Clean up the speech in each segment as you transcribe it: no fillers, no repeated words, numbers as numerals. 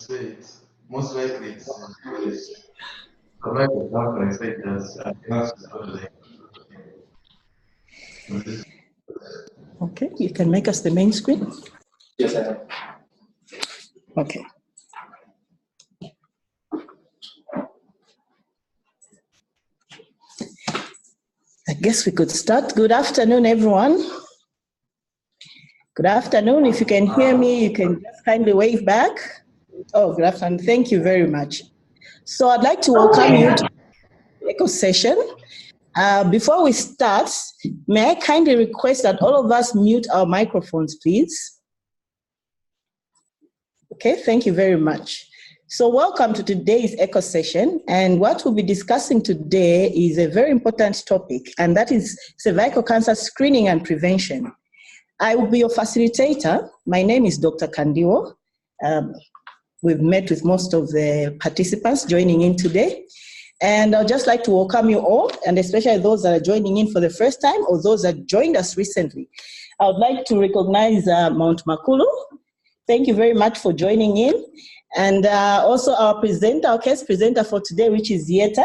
say it's most likely it's correct example I say that's Okay, you can make us the main screen. Yes, I am. Okay. I guess we could start. Good afternoon, everyone. Good afternoon. If you can hear me, you can just kindly wave back. Oh, good afternoon. Thank you very much. So I'd like to welcome you to the echo session. Before we start, may I kindly request that all of us mute our microphones, please? Okay, thank you very much. So welcome to today's echo session, and what we'll be discussing today is a very important topic, and that is cervical cancer screening and prevention. I will be your facilitator. My name is Dr. Kandiwo. We've met with most of the participants joining in today, and I'd just like to welcome you all, and especially those that are joining in for the first time or those that joined us recently. I would like to recognize Mount Makulu. Thank you very much for joining in. And also our presenter, our guest presenter for today, which is Yeta.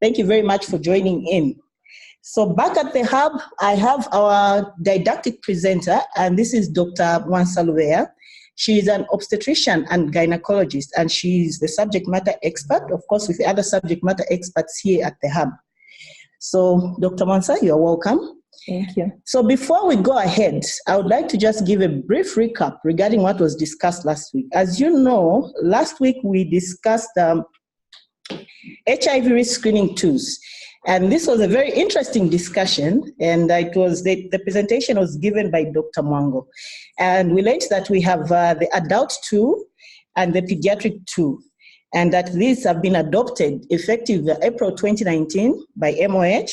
Thank you very much for joining in. So back at the hub, I have our didactic presenter, and this is Dr. Ketty Lubeya. She is an obstetrician and gynecologist, and she is the subject matter expert, of course, with the other subject matter experts here at the hub. So Dr. Ketty, you're welcome. Thank you. So before we go ahead, I would like to just give a brief recap regarding what was discussed last week. As you know, last week we discussed HIV risk screening tools. And this was a very interesting discussion, and it was the presentation was given by Dr. Mwango. And we learned that we have the adult tool and the pediatric tool, and that these have been adopted effective April 2019 by MOH.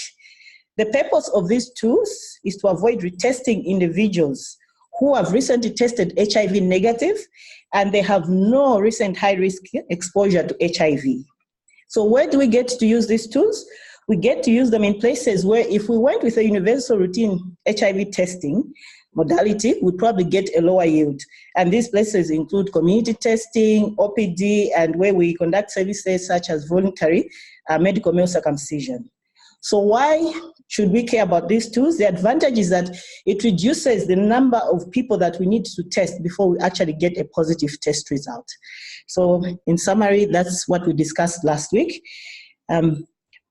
The purpose of these tools is to avoid retesting individuals who have recently tested HIV negative and they have no recent high-risk exposure to HIV. So where do we get to use these tools? We get to use them in places where if we went with a universal routine HIV testing modality, we'd probably get a lower yield. And these places include community testing, OPD, and where we conduct services such as voluntary medical male circumcision. So why should we care about these tools? The advantage is that it reduces the number of people that we need to test before we actually get a positive test result. So in summary, that's what we discussed last week.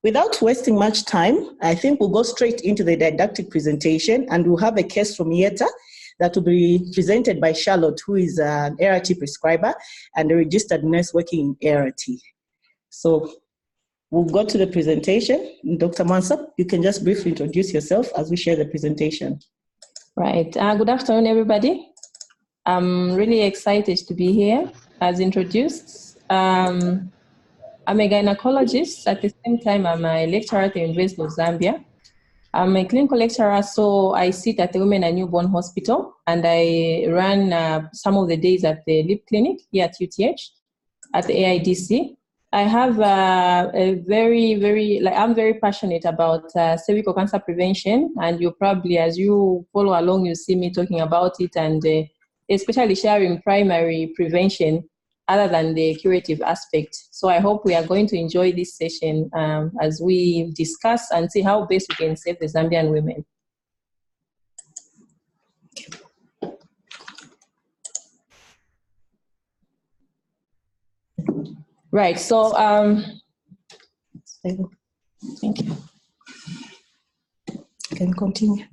Without wasting much time, I think we'll go straight into the didactic presentation, and we'll have a case from Yeta that will be presented by Charlotte, who is an ART prescriber and a registered nurse working in ART. So we'll go to the presentation. Dr. Mansa, you can just briefly introduce yourself as we share the presentation. Right. Good afternoon, everybody. I'm really excited to be here. As introduced, I'm a gynecologist. At the same time, I'm a lecturer at the University of Zambia. I'm a clinical lecturer, so I sit at the Women and Newborn Hospital, and I run some of the days at the LIP clinic here at UTH, at the AIDC. I have I'm very passionate about cervical cancer prevention, and you probably, as you follow along, you see me talking about it, and especially sharing primary prevention other than the curative aspect. So I hope we are going to enjoy this session as we discuss and see how best we can save the Zambian women. Right, so, Thank you. You can continue.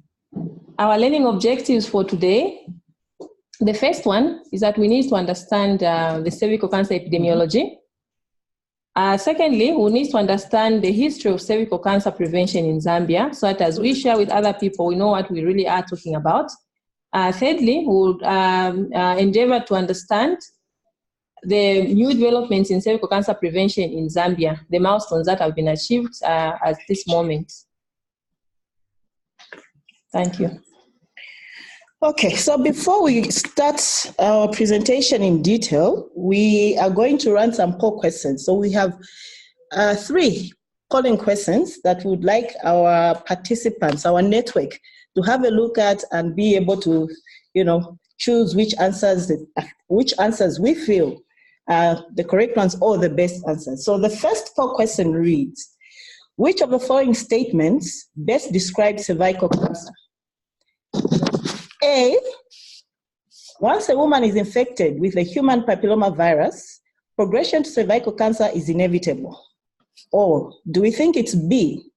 Our learning objectives for today, the first one is that we need to understand the cervical cancer epidemiology. Secondly, we need to understand the history of cervical cancer prevention in Zambia, so that as we share with other people, we know what we really are talking about. Thirdly, we'll endeavor to understand the new developments in cervical cancer prevention in Zambia, the milestones that have been achieved at this moment. Thank you. Okay, so before we start our presentation in detail, we are going to run some poll questions. So we have 3 polling questions that we would like our participants, our network, to have a look at and be able to, choose which answers we feel the correct ones or the best answers. So the first 4 question reads, which of the following statements best describes cervical cancer? A, once a woman is infected with the human papillomavirus, progression to cervical cancer is inevitable. Or do we think it's B,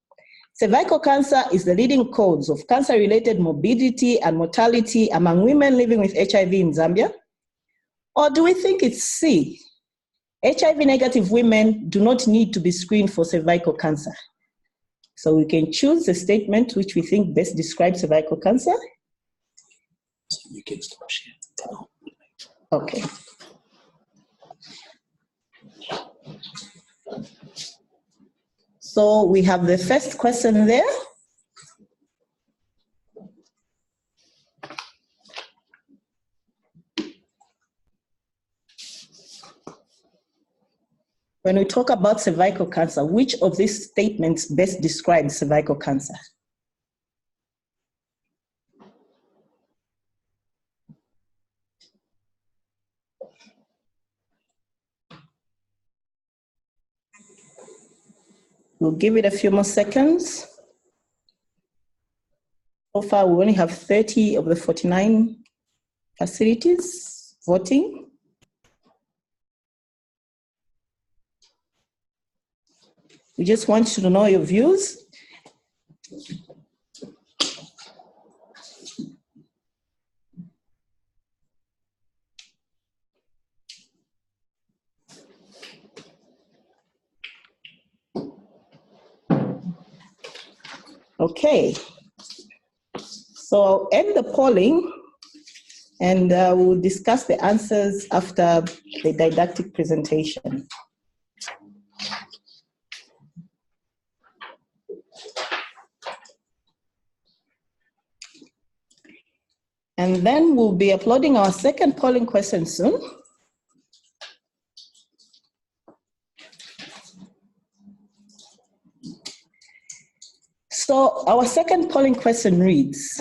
cervical cancer is the leading cause of cancer-related morbidity and mortality among women living with HIV in Zambia? Or do we think it's C, HIV-negative women do not need to be screened for cervical cancer? So we can choose the statement which we think best describes cervical cancer. You can stop sharing. Okay. So we have the first question there. When we talk about cervical cancer, which of these statements best describes cervical cancer? We'll give it a few more seconds. So far, we only have 30 of the 49 facilities voting. We just want you to know your views. Okay. So I'll end the polling and we'll discuss the answers after the didactic presentation. And then we'll be uploading our second polling question soon. So our second polling question reads,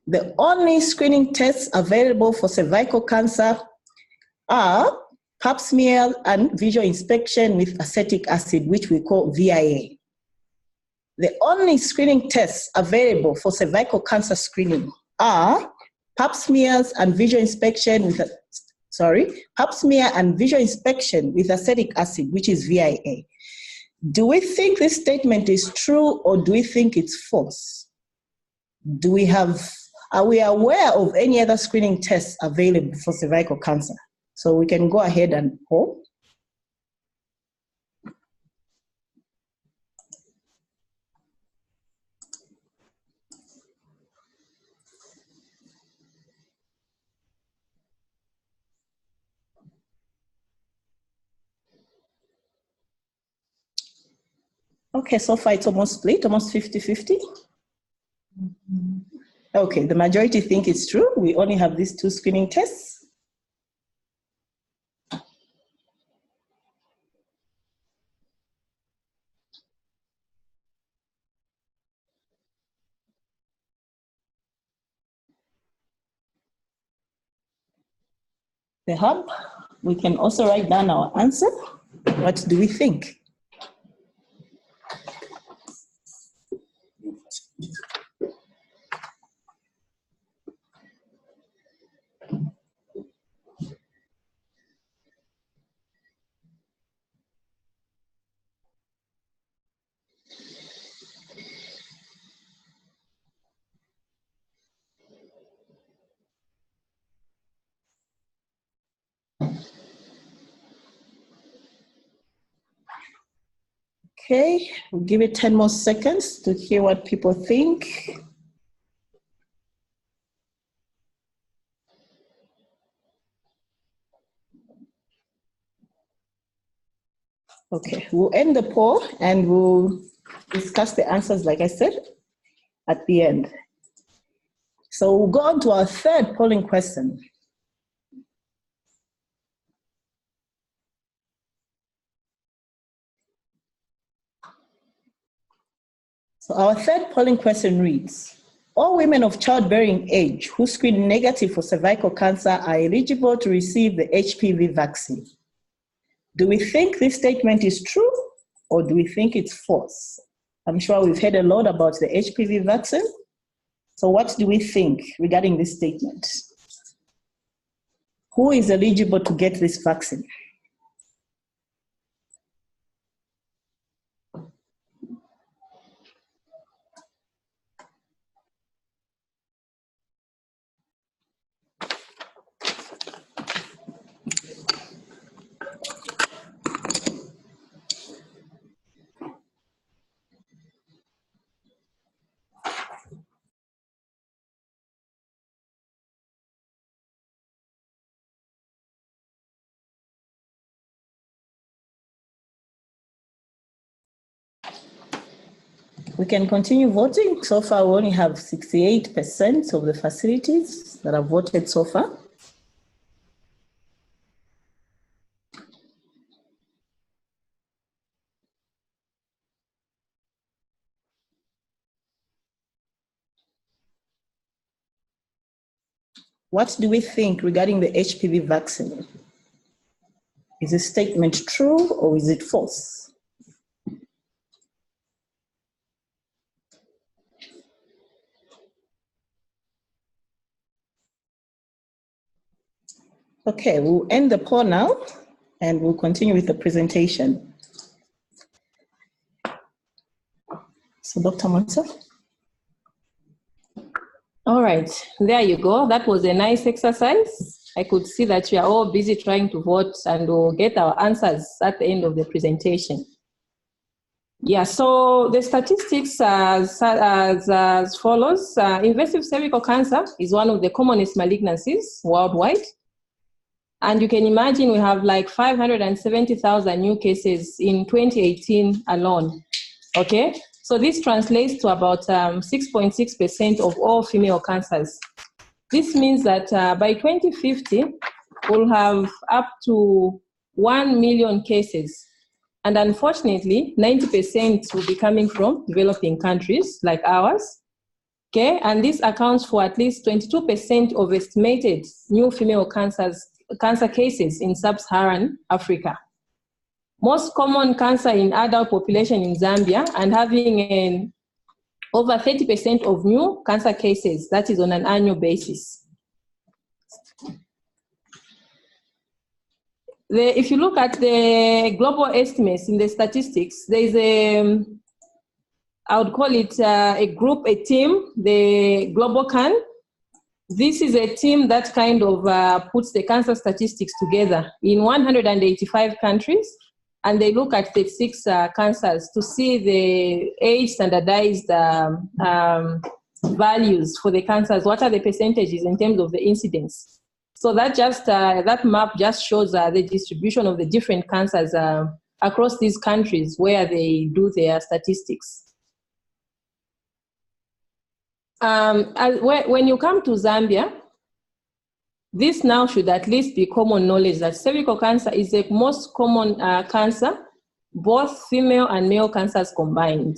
the only screening tests available for cervical cancer are pap smear and visual inspection with acetic acid, which we call VIA. The only screening tests available for cervical cancer screening are pap smears and visual inspection with pap smear and visual inspection with acetic acid, which is VIA. Do we think this statement is true or do we think it's false? Are we aware of any other screening tests available for cervical cancer? So we can go ahead and poll. Okay, so far it's almost split, almost 50-50. Okay, the majority think it's true. We only have these 2 screening tests. The hub, we can also write down our answer. What do we think? Okay, we'll give it 10 more seconds to hear what people think. Okay, we'll end the poll and we'll discuss the answers, like I said, at the end. So we'll go on to our third polling question. So our third polling question reads, all women of childbearing age who screen negative for cervical cancer are eligible to receive the HPV vaccine. Do we think this statement is true or do we think it's false? I'm sure we've heard a lot about the HPV vaccine. So what do we think regarding this statement? Who is eligible to get this vaccine? We can continue voting. So far, we only have 68% of the facilities that have voted so far. What do we think regarding the HPV vaccine? Is this statement true or is it false? Okay, we'll end the poll now and we'll continue with the presentation. So Dr. Mansa. All right, there you go. That was a nice exercise. I could see that you are all busy trying to vote and we'll get our answers at the end of the presentation. Yeah, so the statistics as follows. Invasive cervical cancer is one of the commonest malignancies worldwide. And you can imagine we have like 570,000 new cases in 2018 alone, okay? So this translates to about 6.6% of all female cancers. This means that by 2050, we'll have up to 1 million cases. And unfortunately, 90% will be coming from developing countries like ours, okay? And this accounts for at least 22% of estimated new female cancer cases in sub-Saharan Africa. Most common cancer in adult population in Zambia and having over 30% of new cancer cases, that is on an annual basis. If you look at the global estimates in the statistics, there is I would call it a group, a team, the Global Can. This is a team that kind of puts the cancer statistics together in 185 countries, and they look at 36 cancers to see the age standardized values for the cancers. What are the percentages in terms of the incidence? So that that map just shows the distribution of the different cancers across these countries where they do their statistics. When you come to Zambia, this now should at least be common knowledge that cervical cancer is the most common cancer, both female and male cancers combined.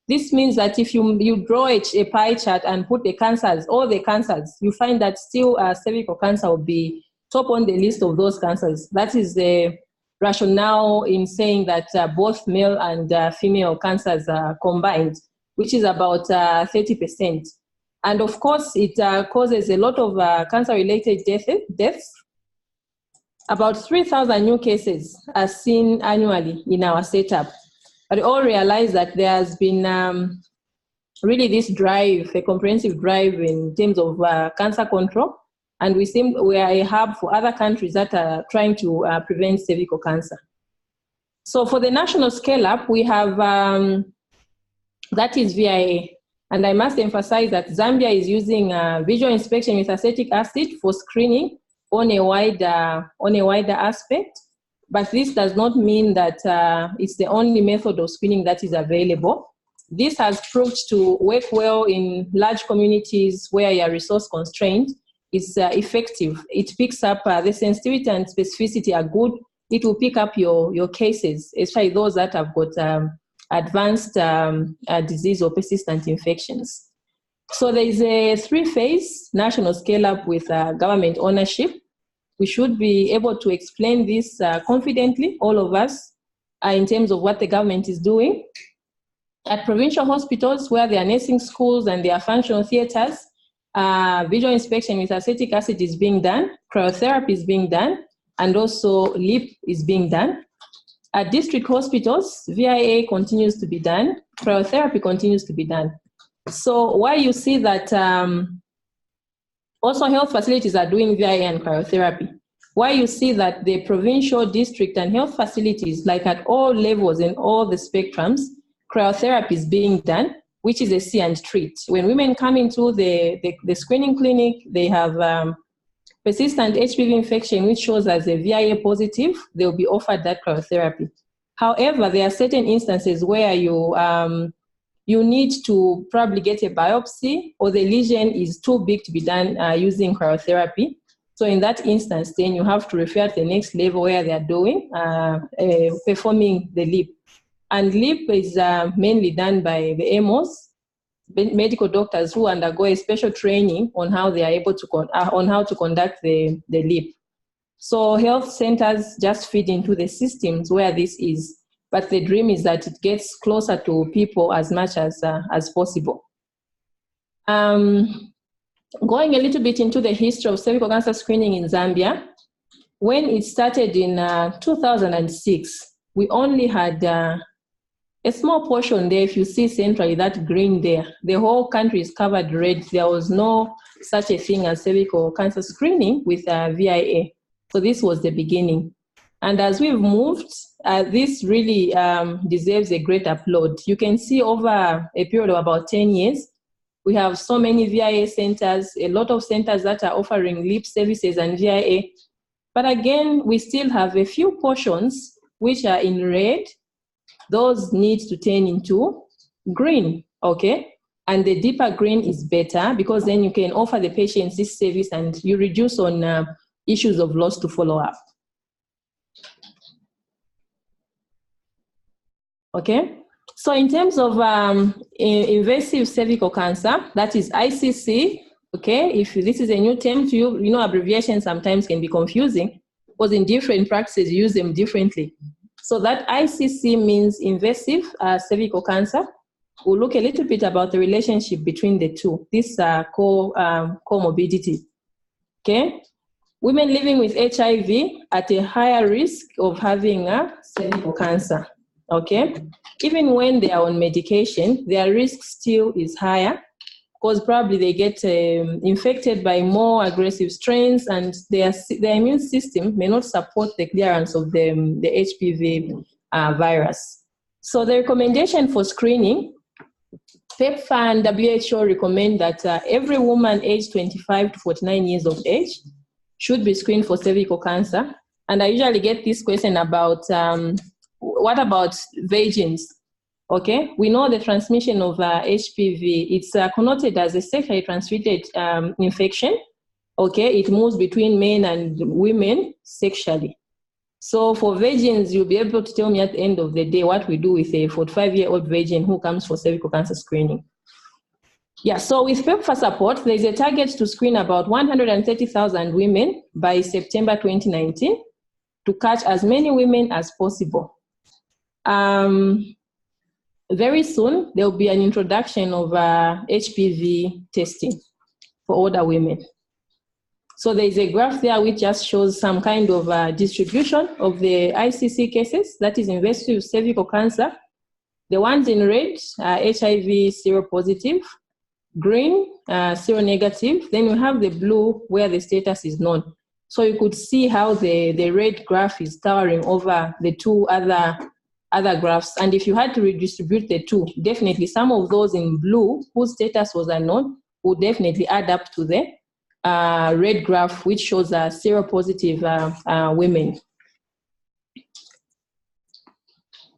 This means that if you draw a pie chart and put the cancers, all the cancers, you find that still cervical cancer will be top on the list of those cancers. That is the rationale in saying that both male and female cancers are combined, which is about 30%. And of course, it causes a lot of cancer-related deaths. About 3,000 new cases are seen annually in our setup. But we all realize that there has been really this drive, a comprehensive drive in terms of cancer control. And we are a hub for other countries that are trying to prevent cervical cancer. So for the national scale-up, we have, that is VIA. And I must emphasize that Zambia is using visual inspection with acetic acid for screening on a wider aspect. But this does not mean that it's the only method of screening that is available. This has proved to work well in large communities where you are resource constrained. It's effective. It picks up the sensitivity and specificity are good. It will pick up your cases, especially those that have got advanced disease or persistent infections. So there is a 3-phase national scale-up with government ownership. We should be able to explain this confidently, all of us, in terms of what the government is doing. At provincial hospitals, where there are nursing schools and there are functional theaters, visual inspection with acetic acid is being done, cryotherapy is being done, and also LEAP is being done. At district hospitals, VIA continues to be done, cryotherapy continues to be done. So why you see that also health facilities are doing VIA and cryotherapy. Why you see that the provincial, district, and health facilities, like at all levels and all the spectrums, cryotherapy is being done, which is a see and treat. When women come into the screening clinic, they have persistent HPV infection, which shows as a VIA positive, they'll be offered that cryotherapy. However, there are certain instances where you need to probably get a biopsy, or the lesion is too big to be done using cryotherapy. So in that instance, then you have to refer to the next level where they are doing, performing the LEAP. And LEAP is mainly done by the MOs, medical doctors who undergo a special training on how they are able to conduct the LEAP. So health centers just feed into the systems where this is. But the dream is that it gets closer to people as much as possible. Going a little bit into the history of cervical cancer screening in Zambia, when it started in 2006, we only had a small portion there. If you see centrally, that green there, the whole country is covered red. There was no such a thing as cervical cancer screening with VIA. So this was the beginning. And as we've moved, this really deserves a great applaud. You can see over a period of about 10 years, we have so many VIA centers, a lot of centers that are offering LEAP services and VIA. But again, we still have a few portions which are in red. Those need to turn into green, okay? And the deeper green is better, because then you can offer the patients this service and you reduce on issues of loss to follow up. Okay, so in terms of invasive cervical cancer, that is ICC, okay? If this is a new term to you, you know abbreviations sometimes can be confusing, because in different practices you use them differently. So that ICC means invasive cervical cancer. We'll look a little bit about the relationship between the two. These are comorbidity, okay? Women living with HIV at a higher risk of having cervical cancer. Okay, even when they are on medication, their risk still is higher, because probably they get infected by more aggressive strains, and their immune system may not support the clearance of the HPV virus. So the recommendation for screening, PEPFAR and WHO recommend that every woman aged 25 to 49 years of age should be screened for cervical cancer. And I usually get this question about what about virgins? Okay, we know the transmission of HPV, it's connoted as a sexually transmitted infection. Okay, it moves between men and women sexually. So for virgins, you'll be able to tell me at the end of the day what we do with a 45-year-old virgin who comes for cervical cancer screening. Yeah, so with PEPFAR support, there's a target to screen about 130,000 women by September 2019 to catch as many women as possible. Very soon, there will be an introduction of HPV testing for older women. So there is a graph there which just shows some kind of distribution of the ICC cases, that is invasive cervical cancer. The ones in red are HIV seropositive, green seronegative, then we have the blue where the status is known. So you could see how the red graph is towering over the two other graphs. And if you had to redistribute the two, definitely some of those in blue whose status was unknown would definitely add up to the red graph, which shows seropositive women.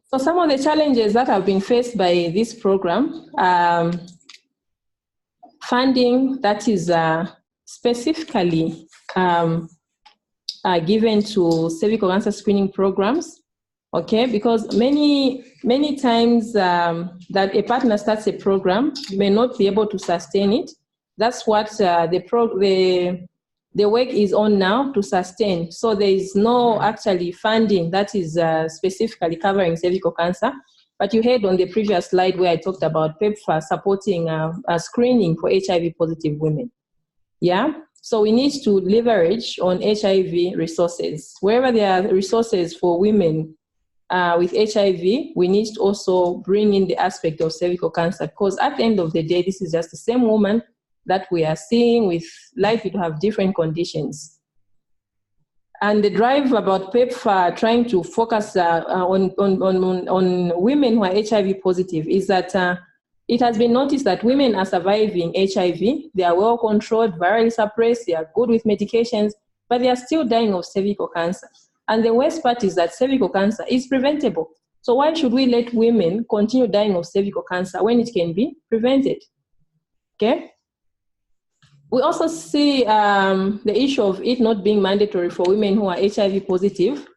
So some of the challenges that have been faced by this program, funding that is specifically given to cervical cancer screening programs Okay, because many times that a partner starts a program, you may not be able to sustain it. That's what the work is on now, to sustain. So there is no actually funding that is specifically covering cervical cancer. But you heard on the previous slide where I talked about PEPFAR supporting screening for HIV positive women. Yeah, so we need to leverage on HIV resources. Wherever there are resources for women with HIV, we need to also bring in the aspect of cervical cancer, because at the end of the day, this is just the same woman that we are seeing with likely to have different conditions. And the drive about PEPFAR trying to focus on women who are HIV positive is that it has been noticed that women are surviving HIV, they are well controlled, virally suppressed, they are good with medications, but they are still dying of cervical cancer. And the worst part is that cervical cancer is preventable. So why should we let women continue dying of cervical cancer when it can be prevented? Okay. We also see the issue of it not being mandatory for women who are HIV positive.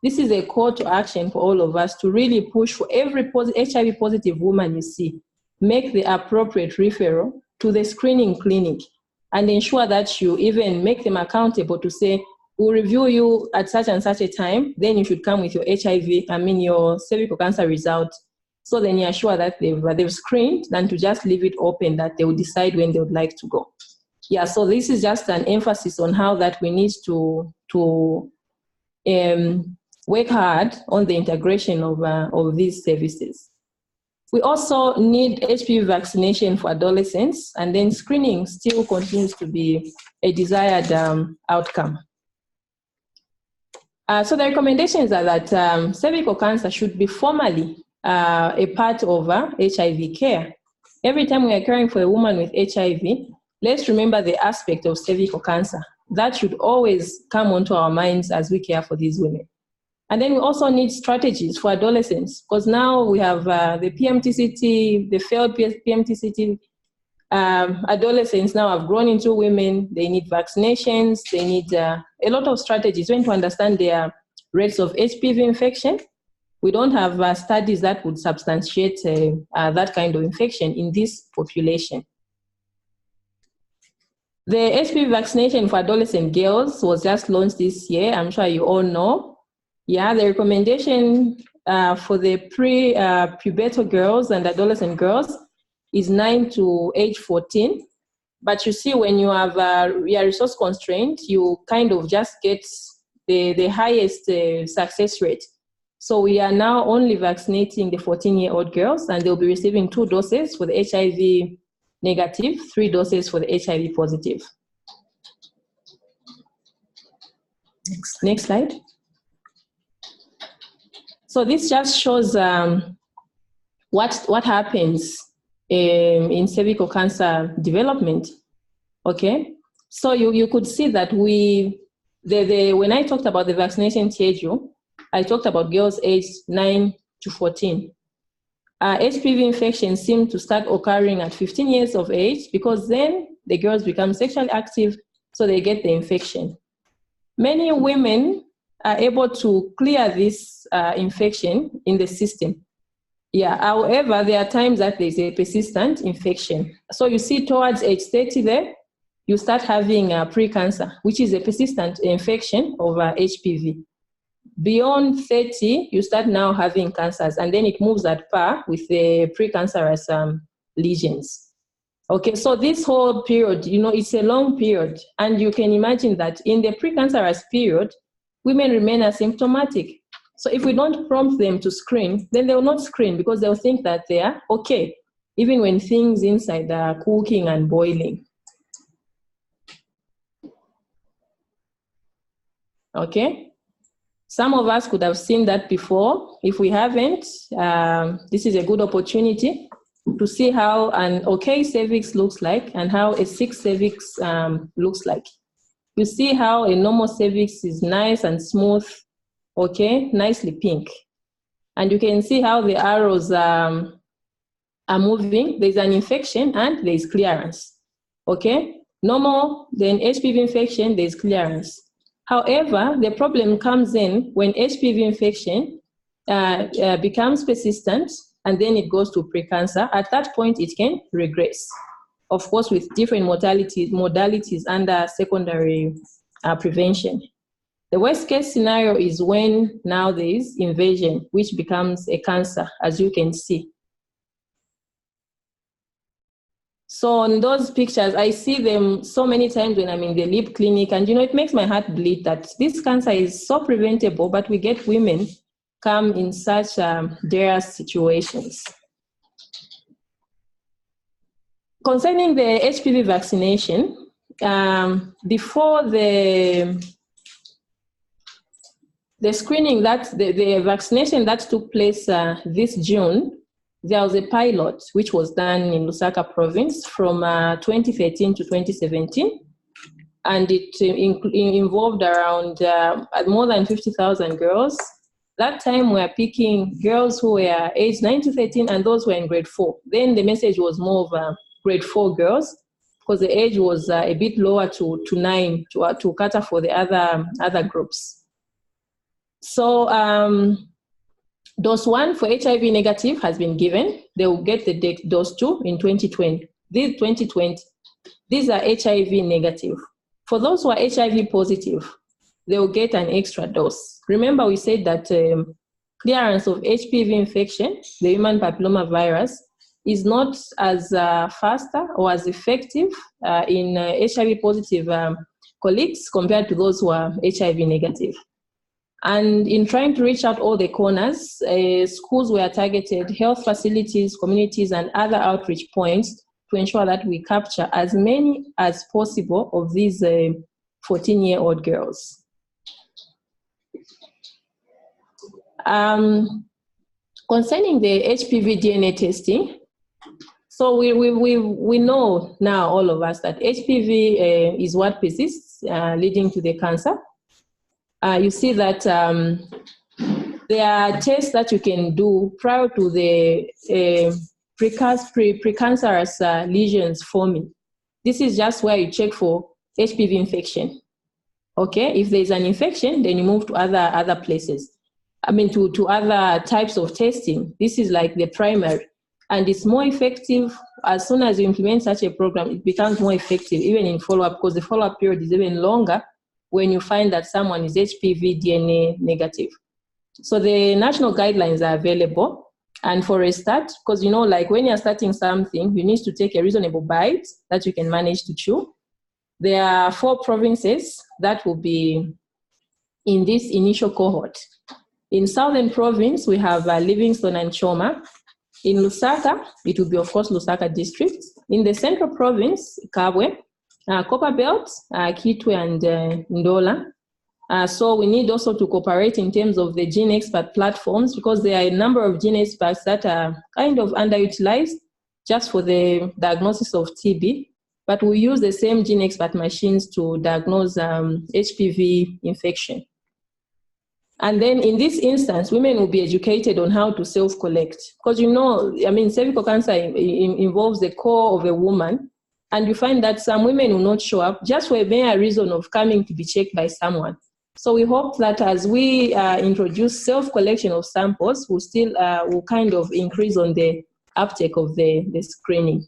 This is a call to action for all of us to really push for every HIV positive woman you see, make the appropriate referral to the screening clinic and ensure that you even make them accountable to say, we'll review you at such and such a time, then you should come with your your cervical cancer result. So then you're sure that they've screened, than to just leave it open that they will decide when they would like to go. Yeah, so this is just an emphasis on how that we need to work hard on the integration of these services. We also need HPV vaccination for adolescents, and then screening still continues to be a desired outcome. So the recommendations are that cervical cancer should be formally a part of HIV care. Every time we are caring for a woman with HIV, let's remember the aspect of cervical cancer. That should always come onto our minds as we care for these women. And then we also need strategies for adolescents, because now we have the PMTCT, the failed PMTCT. Adolescents now have grown into women. They need vaccinations. They need a lot of strategies. We need to understand their rates of HPV infection. We don't have studies that would substantiate that kind of infection in this population. The HPV vaccination for adolescent girls was just launched this year. I'm sure you all know. Yeah, the recommendation for the pubertal girls and adolescent girls is 9 to age 14. But you see, when you have your resource constraint, you kind of just get the highest success rate. So we are now only vaccinating the 14-year-old girls, and they'll be receiving 2 doses for the HIV negative, 3 doses for the HIV positive. Next slide. So this just shows what happens in cervical cancer development. Okay, so you could see that when I talked about the vaccination schedule, I talked about girls aged 9 to 14. HPV infections seem to start occurring at 15 years of age, because then the girls become sexually active, so they get the infection. Many women are able to clear this infection in the system. Yeah, however, there are times that there's a persistent infection. So you see towards age 30 there, you start having precancer, which is a persistent infection of HPV. Beyond 30, you start now having cancers, and then it moves at par with the precancerous lesions. Okay, so this whole period, it's a long period, and you can imagine that in the precancerous period, women remain asymptomatic. So if we don't prompt them to screen, then they will not screen, because they'll think that they are okay, even when things inside are cooking and boiling. Okay. Some of us could have seen that before. If we haven't, this is a good opportunity to see how an okay cervix looks like and how a sick cervix looks like. You see how a normal cervix is nice and smooth, okay, nicely pink. And you can see how the arrows are moving. There's an infection and there's clearance, okay? Normal, then HPV infection, there's clearance. However, the problem comes in when HPV infection becomes persistent, and then it goes to precancer. At that point, it can regress, of course, with different modalities under secondary prevention. The worst case scenario is when now there is invasion, which becomes a cancer, as you can see. So on those pictures, I see them so many times when I'm in the lip clinic, and it makes my heart bleed that this cancer is so preventable, but we get women come in such dire situations. Concerning the HPV vaccination, before the screening, the vaccination that took place this June, there was a pilot which was done in Lusaka province from 2013 to 2017, and it involved around more than 50,000 girls. That time we were picking girls who were aged 9 to 13 and those who were in grade 4. Then the message was more of grade 4 girls, because the age was a bit lower to 9 to cater for the other groups. So dose 1 for HIV negative has been given. They will get the dose 2 in 2020. These are HIV negative. For those who are HIV positive, they will get an extra dose. Remember, we said that clearance of HPV infection, the human papilloma virus, is not as faster or as effective in HIV positive colleagues compared to those who are HIV negative. And in trying to reach out all the corners, schools were targeted, health facilities, communities, and other outreach points to ensure that we capture as many as possible of these 14-year-old girls. Concerning the HPV DNA testing, so we know now, all of us, that HPV is what persists, leading to the cancer. You see that there are tests that you can do prior to the precancerous lesions forming. This is just where you check for HPV infection. Okay, if there's an infection, then you move to other places. To other types of testing. This is like the primary, and it's more effective as soon as you implement such a program. It becomes more effective even in follow-up, because the follow-up period is even longer when you find that someone is HPV DNA negative. So the national guidelines are available, and for a start, because like when you're starting something, you need to take a reasonable bite that you can manage to chew. There are 4 provinces that will be in this initial cohort. In Southern Province, we have Livingstone and Choma. In Lusaka, it will be, of course, Lusaka District. In the Central Province, Kabwe, Copperbelt, Kitwe, and Ndola. So we need also to cooperate in terms of the gene expert platforms, because there are a number of gene experts that are kind of underutilized just for the diagnosis of TB. But we use the same gene expert machines to diagnose HPV infection. And then in this instance, women will be educated on how to self-collect. Because cervical cancer involves the core of a woman. And you find that some women will not show up just for a mere reason of coming to be checked by someone. So we hope that as we introduce self-collection of samples, will kind of increase on the uptake of the screening.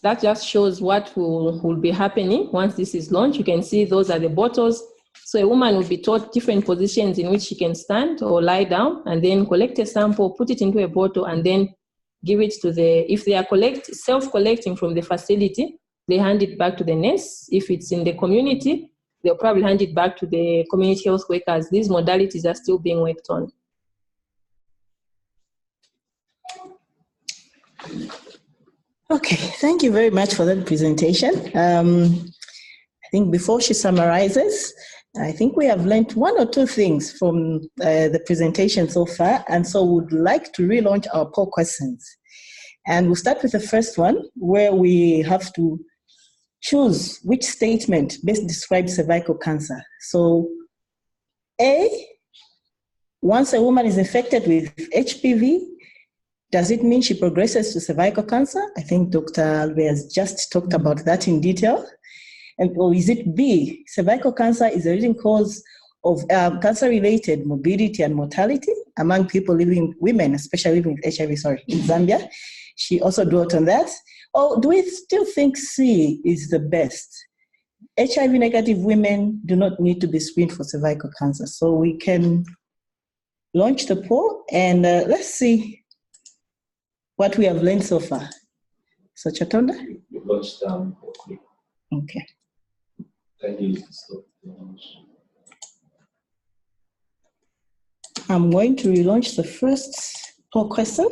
That just shows what will be happening once this is launched. You can see those are the bottles. So a woman will be taught different positions in which she can stand or lie down, and then collect a sample, put it into a bottle, and then give it to if they are self-collecting from the facility, they hand it back to the nurse. If it's in the community, they'll probably hand it back to the community health workers. These modalities are still being worked on. Okay, thank you very much for that presentation. I think before she summarizes, I think we have learned 1 or 2 things from the presentation so far, and so would like to relaunch our poll questions. And we'll start with the first one, where we have to choose which statement best describes cervical cancer. So A, once a woman is infected with HPV, does it mean she progresses to cervical cancer? I think Dr. Lubeya has just talked about that in detail. or is it B, cervical cancer is a leading cause of cancer-related morbidity and mortality among people living, women, especially living with HIV, in Zambia. She also dwelt on that. Or do we still think C is the best? HIV negative women do not need to be screened for cervical cancer. So we can launch the poll and let's see what we have learned so far. So Chatonda? You launched down. Okay. Can you stop the launch? I'm going to relaunch the first poll question.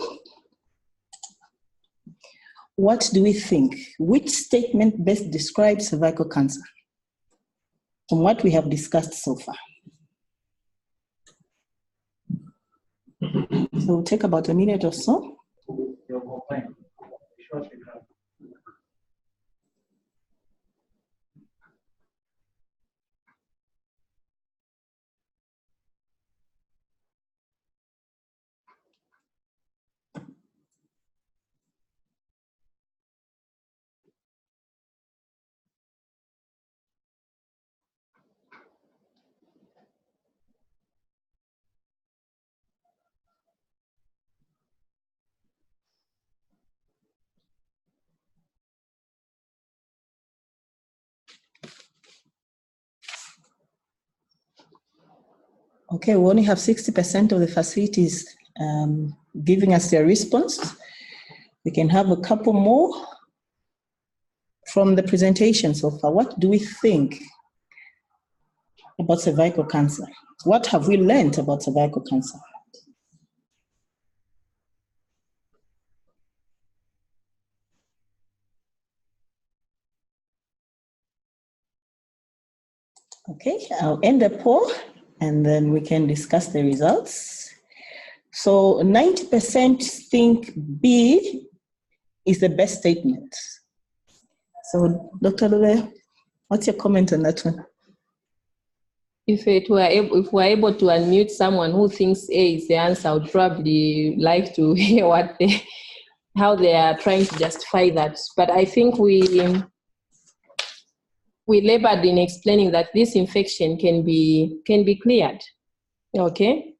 What do we think? Which statement best describes cervical cancer from what we have discussed so far? So we'll take about a minute or so. Okay, we only have 60% of the facilities giving us their response. We can have a couple more from the presentation so far. What do we think about cervical cancer? What have we learned about cervical cancer? Okay, I'll end the poll and then we can discuss the results. So 90% think B is the best statement. So Dr. Lubeya, what's your comment on that one? If we're able to unmute someone who thinks A is the answer, I would probably like to hear how they are trying to justify that. But I think we labored in explaining that this infection can be cleared. Okay.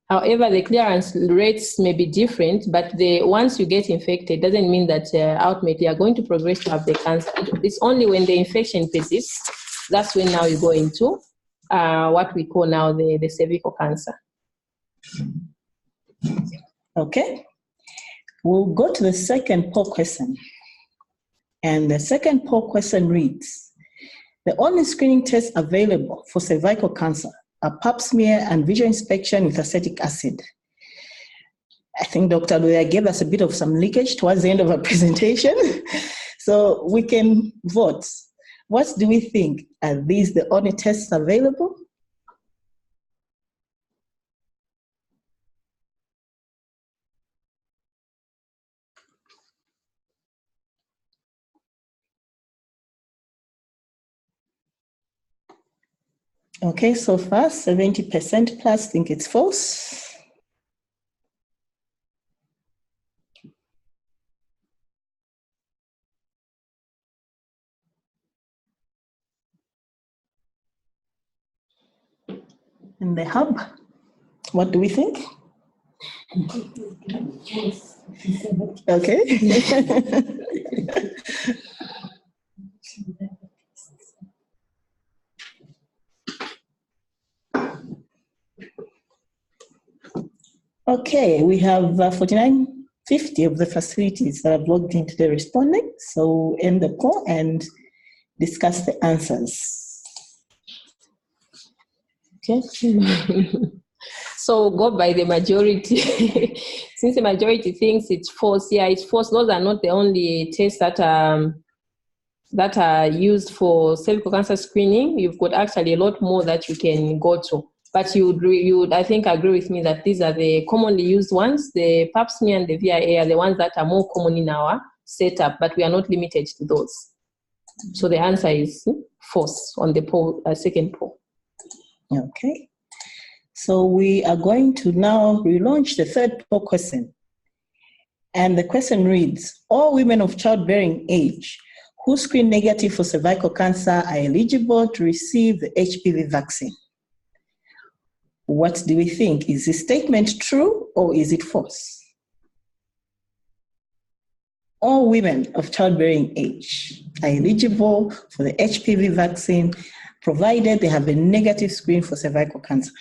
However, the clearance rates may be different, but once you get infected, doesn't mean that ultimately you're going to progress to have the cancer. It's only when the infection persists, that's when now you go into what we call now the cervical cancer. Okay. We'll go to the second poll question. And the second poll question reads, the only screening tests available for cervical cancer are pap smear and visual inspection with acetic acid. I think Dr. Lubeya gave us a bit of some leakage towards the end of our presentation. So we can vote. What do we think? Are these the only tests available? Okay, so far 70% plus think it's false. And the hub, what do we think? Okay. Okay, we have 4950 of the facilities that have logged into the responding. So end the poll and discuss the answers. Okay. So go by the majority. Since the majority thinks it's false, yeah, it's false. Those are not the only tests that are used for cervical cancer screening. You've got actually a lot more that you can go to. But you would, I think, agree with me that these are the commonly used ones. The pap smear and the VIA are the ones that are more common in our setup, but we are not limited to those. So the answer is false on the poll, second poll. Okay. So we are going to now relaunch the third poll question. And the question reads, all women of childbearing age who screen negative for cervical cancer are eligible to receive the HPV vaccine. What do we think? Is this statement true or is it false? All women of childbearing age are eligible for the HPV vaccine, provided they have a negative screen for cervical cancer.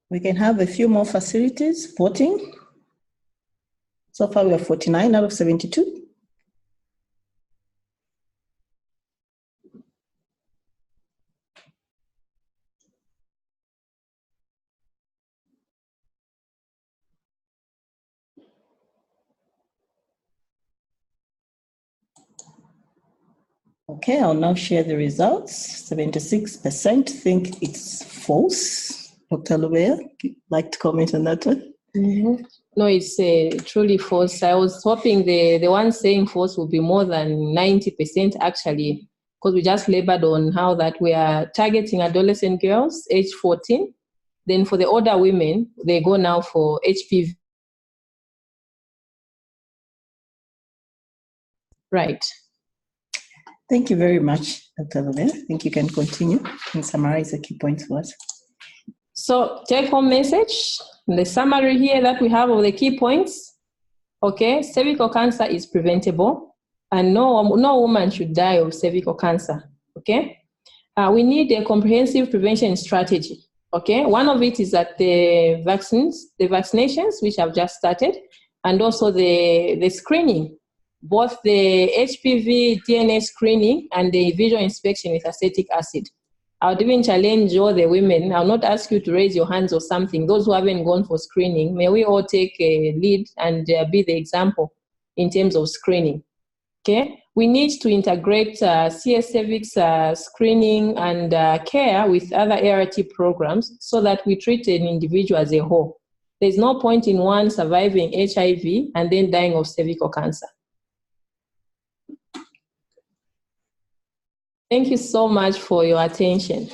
We can have a few more facilities voting. So far, we have 49 out of 72. Okay, I'll now share the results. 76% think it's false. Dr. Lubeya, you'd like to comment on that one? Mm-hmm. No, it's truly false. I was hoping the one saying false would be more than 90% actually, because we just labored on how that we are targeting adolescent girls, age 14. Then for the older women, they go now for HPV. Right. Thank you very much, Dr. Lubeya. I think you can continue and summarize the key points for us. So take-home message, the summary here that we have of the key points. Okay, cervical cancer is preventable, and no woman should die of cervical cancer. Okay, we need a comprehensive prevention strategy. Okay, one of it is that the vaccinations, which have just started, and also the screening, both the HPV DNA screening and the visual inspection with acetic acid. I would even challenge all the women. I'll not ask you to raise your hands or something. Those who haven't gone for screening, may we all take a lead and be the example in terms of screening. Okay, we need to integrate CS cervix screening and care with other ART programs so that we treat an individual as a whole. There's no point in one surviving HIV and then dying of cervical cancer. Thank you so much for your attention.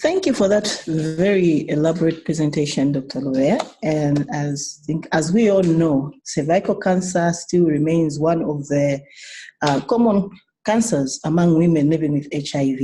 Thank you for that very elaborate presentation, Dr. Lubeya. And as we all know, cervical cancer still remains one of the common cancers among women living with HIV.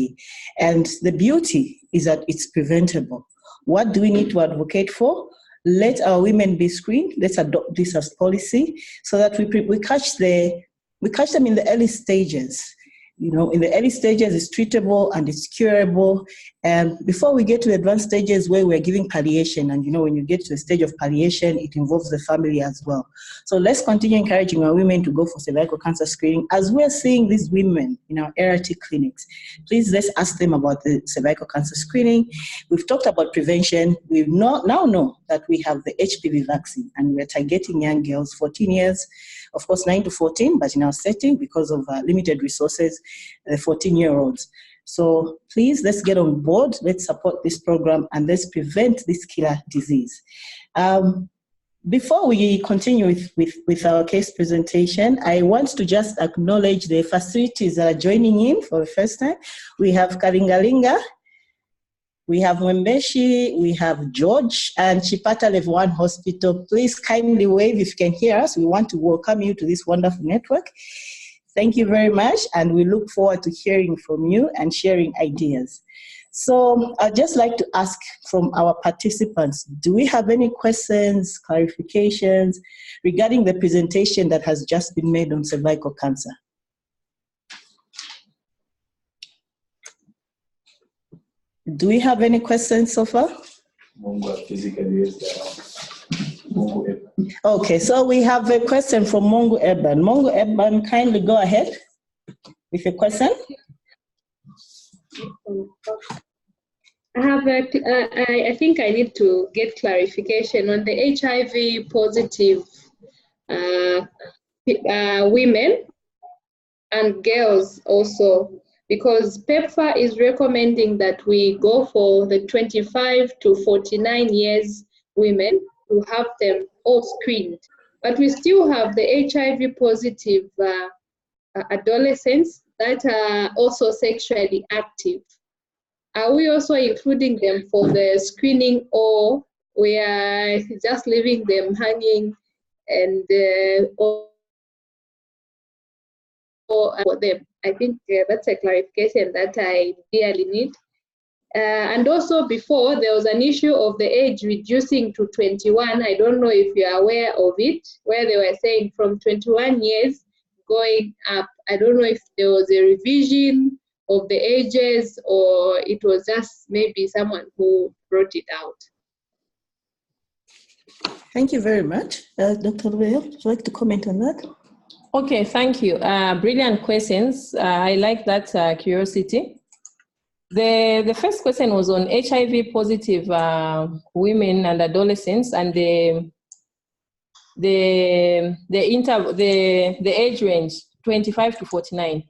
And the beauty is that it's preventable. What do we need to advocate for? Let our women be screened. Let's adopt this as policy so that we catch them in the early stages. You know, in the early stages, it's treatable and it's curable. And before we get to advanced stages where we're giving palliation, and you know, when you get to a stage of palliation, it involves the family as well. So let's continue encouraging our women to go for cervical cancer screening. As we're seeing these women in our ART clinics, please let's ask them about the cervical cancer screening. We've talked about prevention. We now know that we have the HPV vaccine, and we're targeting young girls, 14 years, of course 9 to 14, but in our setting, because of limited resources, the 14-year-olds. So please, let's get on board, let's support this program, and let's prevent this killer disease. Before we continue with our case presentation, I want to just acknowledge the facilities that are joining in for the first time. We have Kalingalinga, we have Mwembeshi, we have George, and Chipata Level 1 Hospital. Please kindly wave if you can hear us. We want to welcome you to this wonderful network. Thank you very much, and we look forward to hearing from you and sharing ideas. So I'd just like to ask from our participants, do we have any questions, clarifications regarding the presentation that has just been made on cervical cancer? Do we have any questions so far? Okay, so we have a question from Mongo Eban. Mongo Eban, kindly go ahead with a question. I think I need to get clarification on the HIV positive women and girls also, because PEPFAR is recommending that we go for the 25 to 49 years women to have them all screened. But we still have the HIV positive adolescents that are also sexually active. Are we also including them for the screening, or we are just leaving them hanging and for them? I think that's a clarification that I really need. And also before, there was an issue of the age reducing to 21. I don't know if you're aware of it, where they were saying from 21 years going up. I don't know if there was a revision of the ages, or it was just maybe someone who brought it out. Thank you very much. Dr. Lubeya, would you like to comment on that? Okay, thank you. Brilliant questions. I like that curiosity. The first question was on HIV positive women and adolescents, and the age range 25 to 49.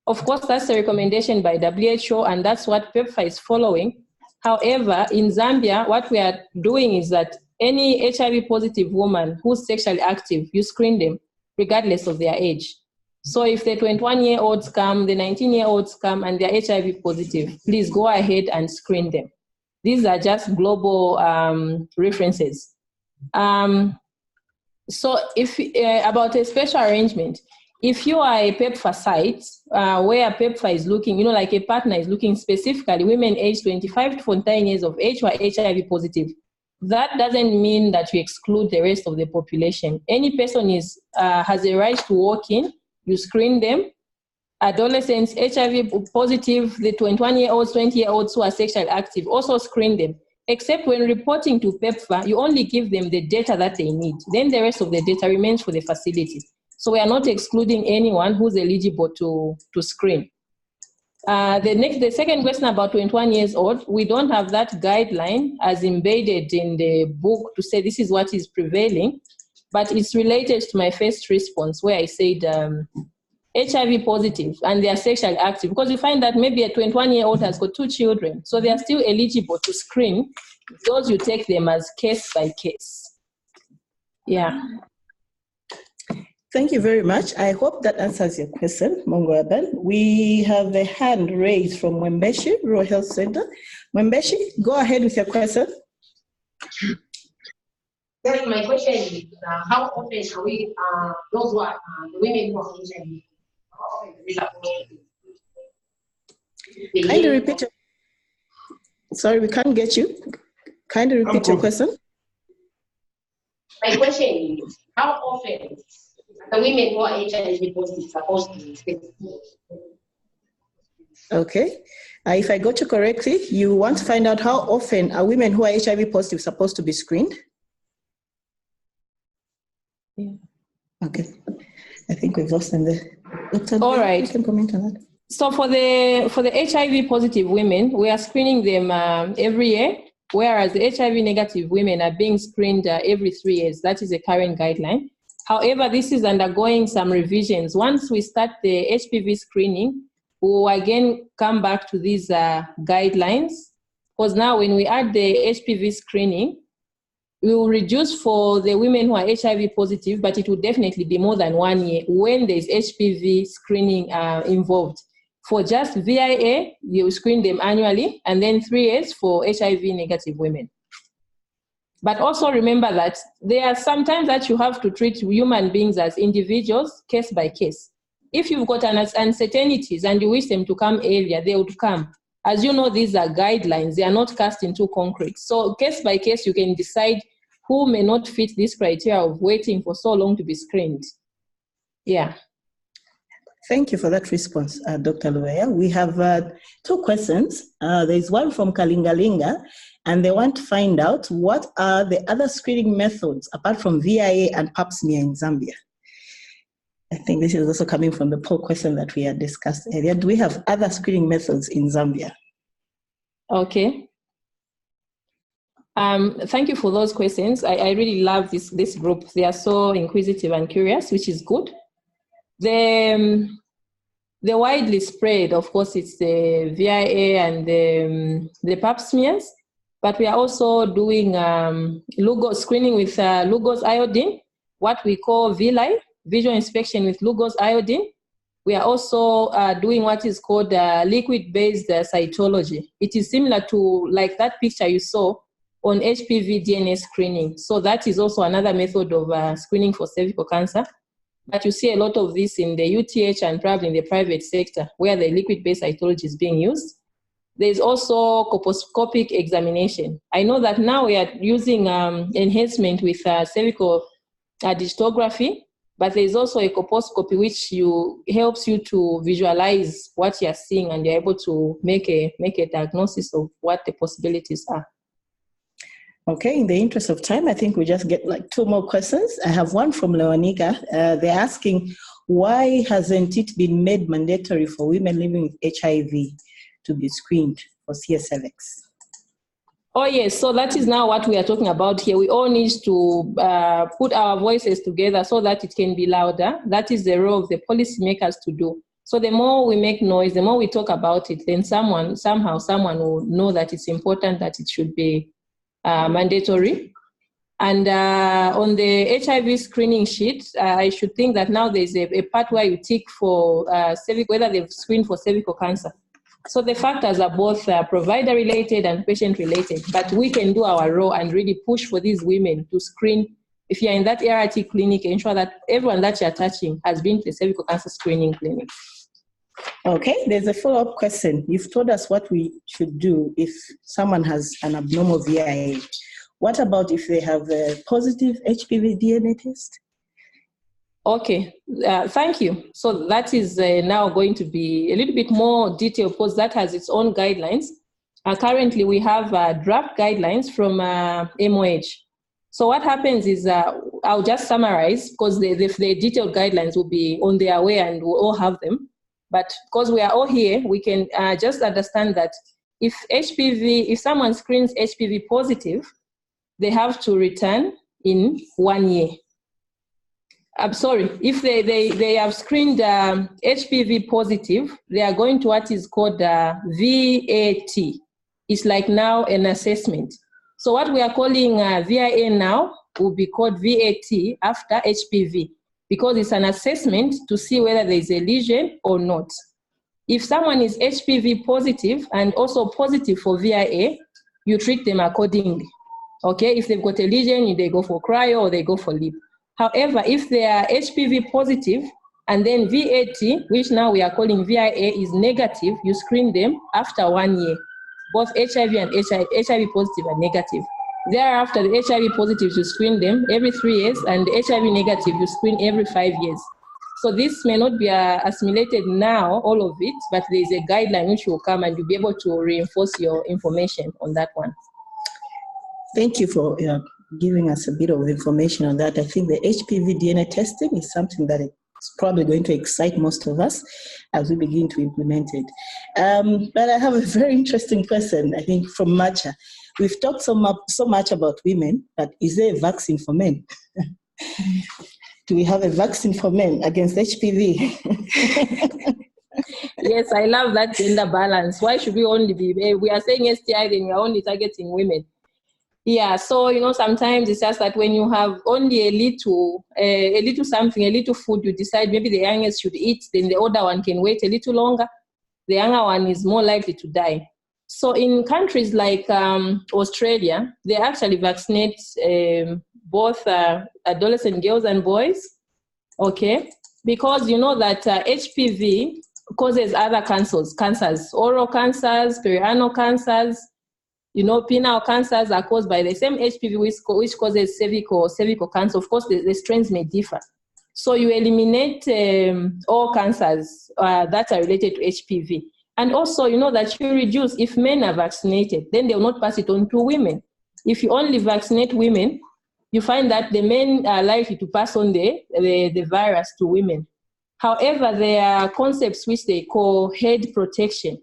Of course, that's a recommendation by WHO, and that's what PEPFAR is following. However, in Zambia, what we are doing is that any HIV positive woman who's sexually active, you screen them regardless of their age. So if the 21-year-olds come, the 19-year-olds come, and they're HIV positive, please go ahead and screen them. These are just global references. So if about a special arrangement, if you are a PEPFAR site where PEPFAR is looking, like a partner is looking specifically women aged 25 to 49 years of age who are HIV positive, that doesn't mean that you exclude the rest of the population. Any person has a right to walk in, you screen them. Adolescents, HIV positive, the 21-year-olds, 20-year-olds who are sexually active, also screen them. Except when reporting to PEPFAR, you only give them the data that they need. Then the rest of the data remains for the facility. So we are not excluding anyone who's eligible to screen. The second question about 21 years old, we don't have that guideline as embedded in the book to say this is what is prevailing, but it's related to my first response where I said HIV positive and they are sexually active, because you find that maybe a 21-year-old has got 2 children, so they are still eligible to screen. Those you take them as case by case. Yeah. Thank you very much. I hope that answers your question, Mongo Aban. We have a hand raised from Mwembeshi, Rural Health Center. Mwembeshi, go ahead with your question. Then my question is, how often are we, those who are the women who are HIV, Kindly repeat your, sorry, we can't get you. Kindly repeat your question. My question is, how often the women who are HIV positive supposed to be? Okay. If I got you correctly, you want to find out how often are women who are HIV positive supposed to be screened? Yeah. Okay. I think we've lost them there. Dr. All right. You can comment on that. So for the HIV positive women, we are screening them every year, whereas the HIV negative women are being screened every 3 years. That is the current guideline. However, this is undergoing some revisions. Once we start the HPV screening, we will again come back to these guidelines, because now when we add the HPV screening, we will reduce for the women who are HIV positive, but it will definitely be more than 1 year when there's HPV screening involved. For just VIA, you screen them annually, and then 3 years for HIV negative women. But also remember that there are sometimes that you have to treat human beings as individuals, case by case. If you've got uncertainties and you wish them to come earlier, they would come. As you know, these are guidelines. They are not cast into concrete. So case by case, you can decide who may not fit this criteria of waiting for so long to be screened. Yeah. Thank you for that response, Dr. Lubeya. We have 2 questions. There's one from Kalingalinga, and they want to find out what are the other screening methods apart from VIA and pap smear in Zambia. I think this is also coming from the poll question that we had discussed earlier. Do we have other screening methods in Zambia? Okay. Thank you for those questions. I really love this group. They are so inquisitive and curious, which is good. The widely spread, of course, it's the VIA and the pap smears, but we are also doing screening with Lugos iodine, what we call VLI, visual inspection with Lugos iodine. We are also doing what is called liquid-based cytology. It is similar to like that picture you saw on HPV DNA screening. So that is also another method of screening for cervical cancer. But you see a lot of this in the UTH and probably in the private sector where the liquid-based cytology is being used. There's also colposcopic examination. I know that now we are using enhancement with cervical digitography, but there's also a colposcopy which helps you to visualize what you're seeing and you're able to make a diagnosis of what the possibilities are. Okay, in the interest of time, I think we just get like 2 more questions. I have one from Leonika. They're asking, why hasn't it been made mandatory for women living with HIV to be screened for CS-cervix? Oh yes, so that is now what we are talking about here. We all need to put our voices together so that it can be louder. That is the role of the policymakers to do. So the more we make noise, the more we talk about it, then someone will know that it's important, that it should be mandatory. And on the HIV screening sheet, I should think that now there's a part where you tick for whether they've screened for cervical cancer. So the factors are both provider-related and patient-related, but we can do our role and really push for these women to screen. If you're in that ART clinic, ensure that everyone that you're touching has been to the cervical cancer screening clinic. Okay, there's a follow-up question. You've told us what we should do if someone has an abnormal VIA. What about if they have a positive HPV DNA test? Okay, thank you. So that is now going to be a little bit more detailed because that has its own guidelines. Currently, we have draft guidelines from MOH. So what happens is, I'll just summarize because the detailed guidelines will be on their way and we'll all have them. But because we are all here, we can just understand that if someone screens HPV positive, they have to return in 1 year. I'm sorry, if they have screened HPV positive, they are going to what is called VAT. It's like now an assessment. So what we are calling VIA now will be called VAT after HPV, because it's an assessment to see whether there is a lesion or not. If someone is HPV positive and also positive for VIA, you treat them accordingly. Okay, if they've got a lesion, they go for cryo or they go for LEAP. However, if they are HPV positive and then VAT, which now we are calling VIA, is negative, you screen them after 1 year. Both HIV and HIV positive are negative. Thereafter, the HIV positive, you screen them every 3 years, and the HIV negative, you screen every 5 years. So this may not be assimilated now, all of it, but there is a guideline which will come and you'll be able to reinforce your information on that one. Thank you for giving us a bit of information on that. I think the HPV DNA testing is something that is probably going to excite most of us as we begin to implement it. But I have a very interesting question, I think, from Macha. We've talked so much about women, but is there a vaccine for men? Do we have a vaccine for men against HPV? Yes, I love that gender balance. Why should we only we are saying STI, then we are only targeting women. Yeah, so, sometimes it's just that when you have only a little food, you decide maybe the youngest should eat, then the older one can wait a little longer. The younger one is more likely to die. So in countries like Australia, they actually vaccinate both adolescent girls and boys, okay? Because you know that HPV causes other cancers, oral cancers, perianal cancers. Penile cancers are caused by the same HPV which causes cervical cancer. Of course, the strains may differ. So you eliminate all cancers that are related to HPV. And also, that you reduce, if men are vaccinated, then they will not pass it on to women. If you only vaccinate women, you find that the men are likely to pass on the virus to women. However, there are concepts which they call head protection.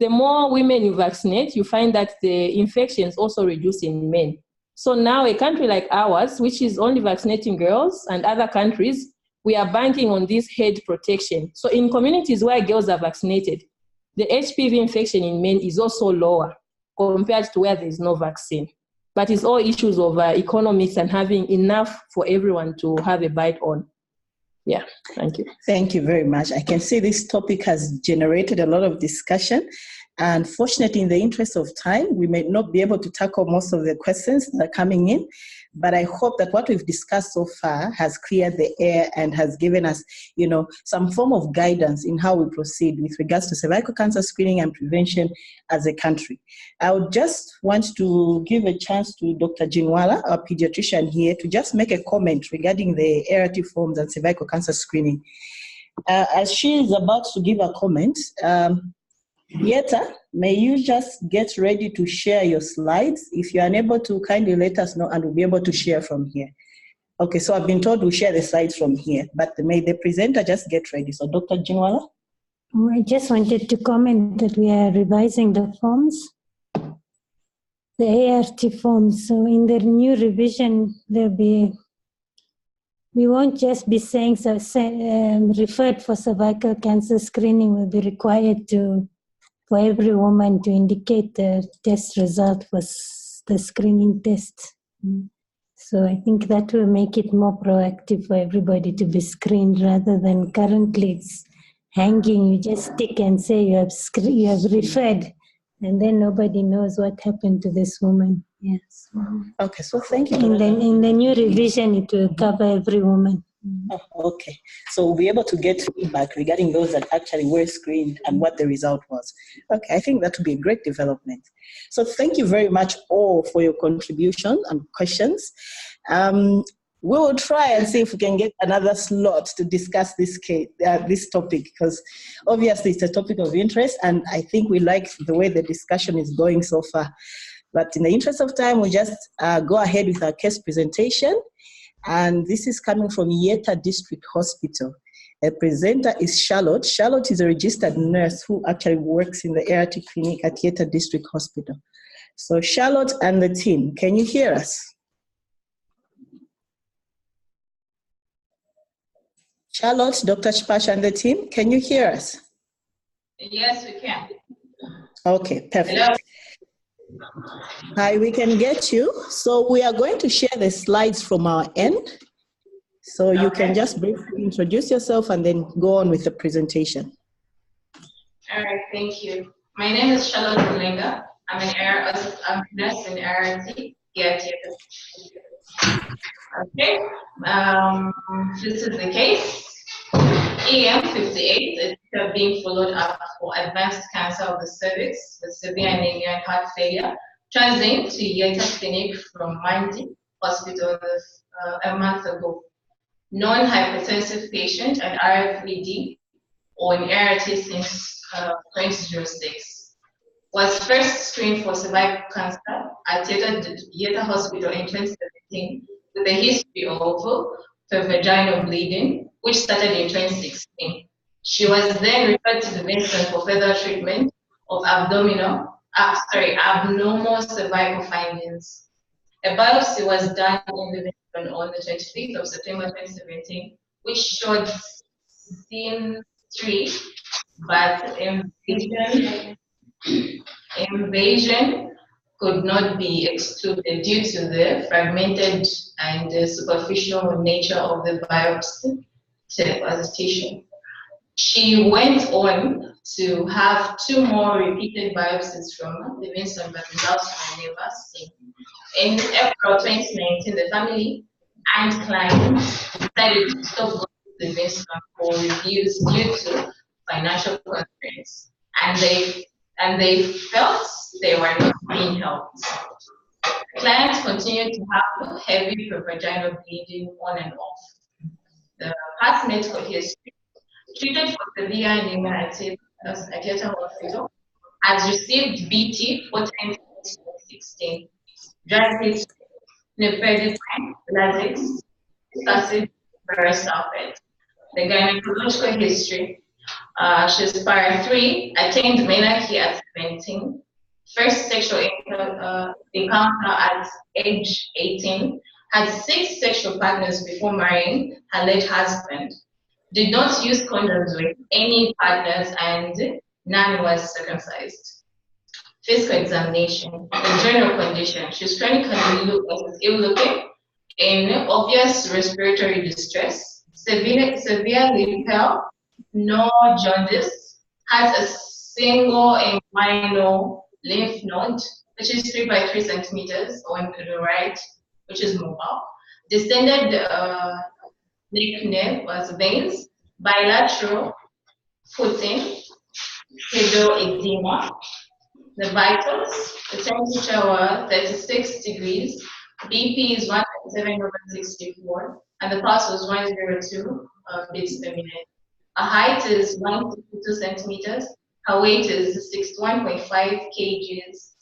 the more women you vaccinate, you find that the infections also reduce in men. So now a country like ours, which is only vaccinating girls, and other countries, we are banking on this head protection. So in communities where girls are vaccinated, the HPV infection in men is also lower compared to where there is no vaccine. But it's all issues of economics and having enough for everyone to have a bite on. Yeah, thank you. Thank you very much. I can see this topic has generated a lot of discussion. And fortunately, in the interest of time, we may not be able to tackle most of the questions that are coming in, but I hope that what we've discussed so far has cleared the air and has given us, some form of guidance in how we proceed with regards to cervical cancer screening and prevention as a country. I would just want to give a chance to Dr. Jinwala, our pediatrician here, to just make a comment regarding the ART forms and cervical cancer screening. As she is about to give a comment, Yeta, may you just get ready to share your slides? If you're unable to, kindly let us know and we'll be able to share from here. Okay, so I've been told we'll share the slides from here, but may the presenter just get ready. So Dr. Jinwala? I just wanted to comment that we are revising the forms, the ART forms. So in the new revision, we won't just be saying referred for cervical cancer screening. Will be required for every woman to indicate the test result for the screening test. So I think that will make it more proactive for everybody to be screened rather than currently it's hanging. You just tick and say you have referred, and then nobody knows what happened to this woman. Yes. Okay, so thank you. In the new revision, it will cover every woman. Oh, okay, so we'll be able to get feedback regarding those that actually were screened and what the result was. Okay, I think that would be a great development. So thank you very much all for your contribution and questions. We will try and see if we can get another slot to discuss this topic, because obviously it's a topic of interest and I think we like the way the discussion is going so far. But in the interest of time, we'll just go ahead with our case presentation. And this is coming from Yeta District Hospital. A presenter is Charlotte. Charlotte is a registered nurse who actually works in the ART clinic at Yeta District Hospital. So Charlotte and the team, can you hear us? Charlotte, Dr. Shpash and the team, can you hear us? Yes, we can. Okay, perfect. Hello? Hi, we can get you. So we are going to share the slides from our end. So you can just briefly introduce yourself and then go on with the presentation. All right, thank you. My name is Charlotte Lubeya. I'm a nurse in ART here at Yeta. Okay, this is the case. EM58 is being followed up for advanced cancer of the cervix with severe anemia and heart failure, transiting to Yeta Clinic from Mandi Hospital a month ago. Non-hypertensive patient and RFVD on ART since 2006. Was first screened for cervical cancer at Yeta Hospital in 2017 with a history of vaginal bleeding, which started in 2016. She was then referred to the Vincent for further treatment of abnormal cervical findings. A biopsy was done in the Vincent on the 25th of September 2017, which showed scene 3, but invasion could not be excluded due to the fragmented and superficial nature of the biopsy tissue. She went on to have 2 more repeated biopsies from the Vincent, but results were never seen. In April 2019, the family and client decided to stop going to the Vincent for reviews due to financial constraints, and they felt they were not being helped. Clients continued to have heavy vaginal bleeding on and off. The past medical history, treated for severe anemia at Yeta Hospital, has received BT for 2016, drug history, nifedipine, Lasix, acid, parasulfate. The gynecological history, She's para 3, attained menarche at 17, first sexual encounter at age 18, had 6 sexual partners before marrying her late husband, did not use condoms with any partners, and none was circumcised. Physical examination, the general condition. She's chronically ill-looking, in obvious respiratory distress, severely pale, no jaundice, has a single inguinal lymph node, which is 3 by 3 centimeters on the right, which is mobile, distended neck nerve was veins, bilateral footing, edema. The vitals, the temperature was 36 degrees, BP is 1.7/64, and the pulse was 102 beats per minute. Her height is 162 centimeters, her weight is 61.5 kgs,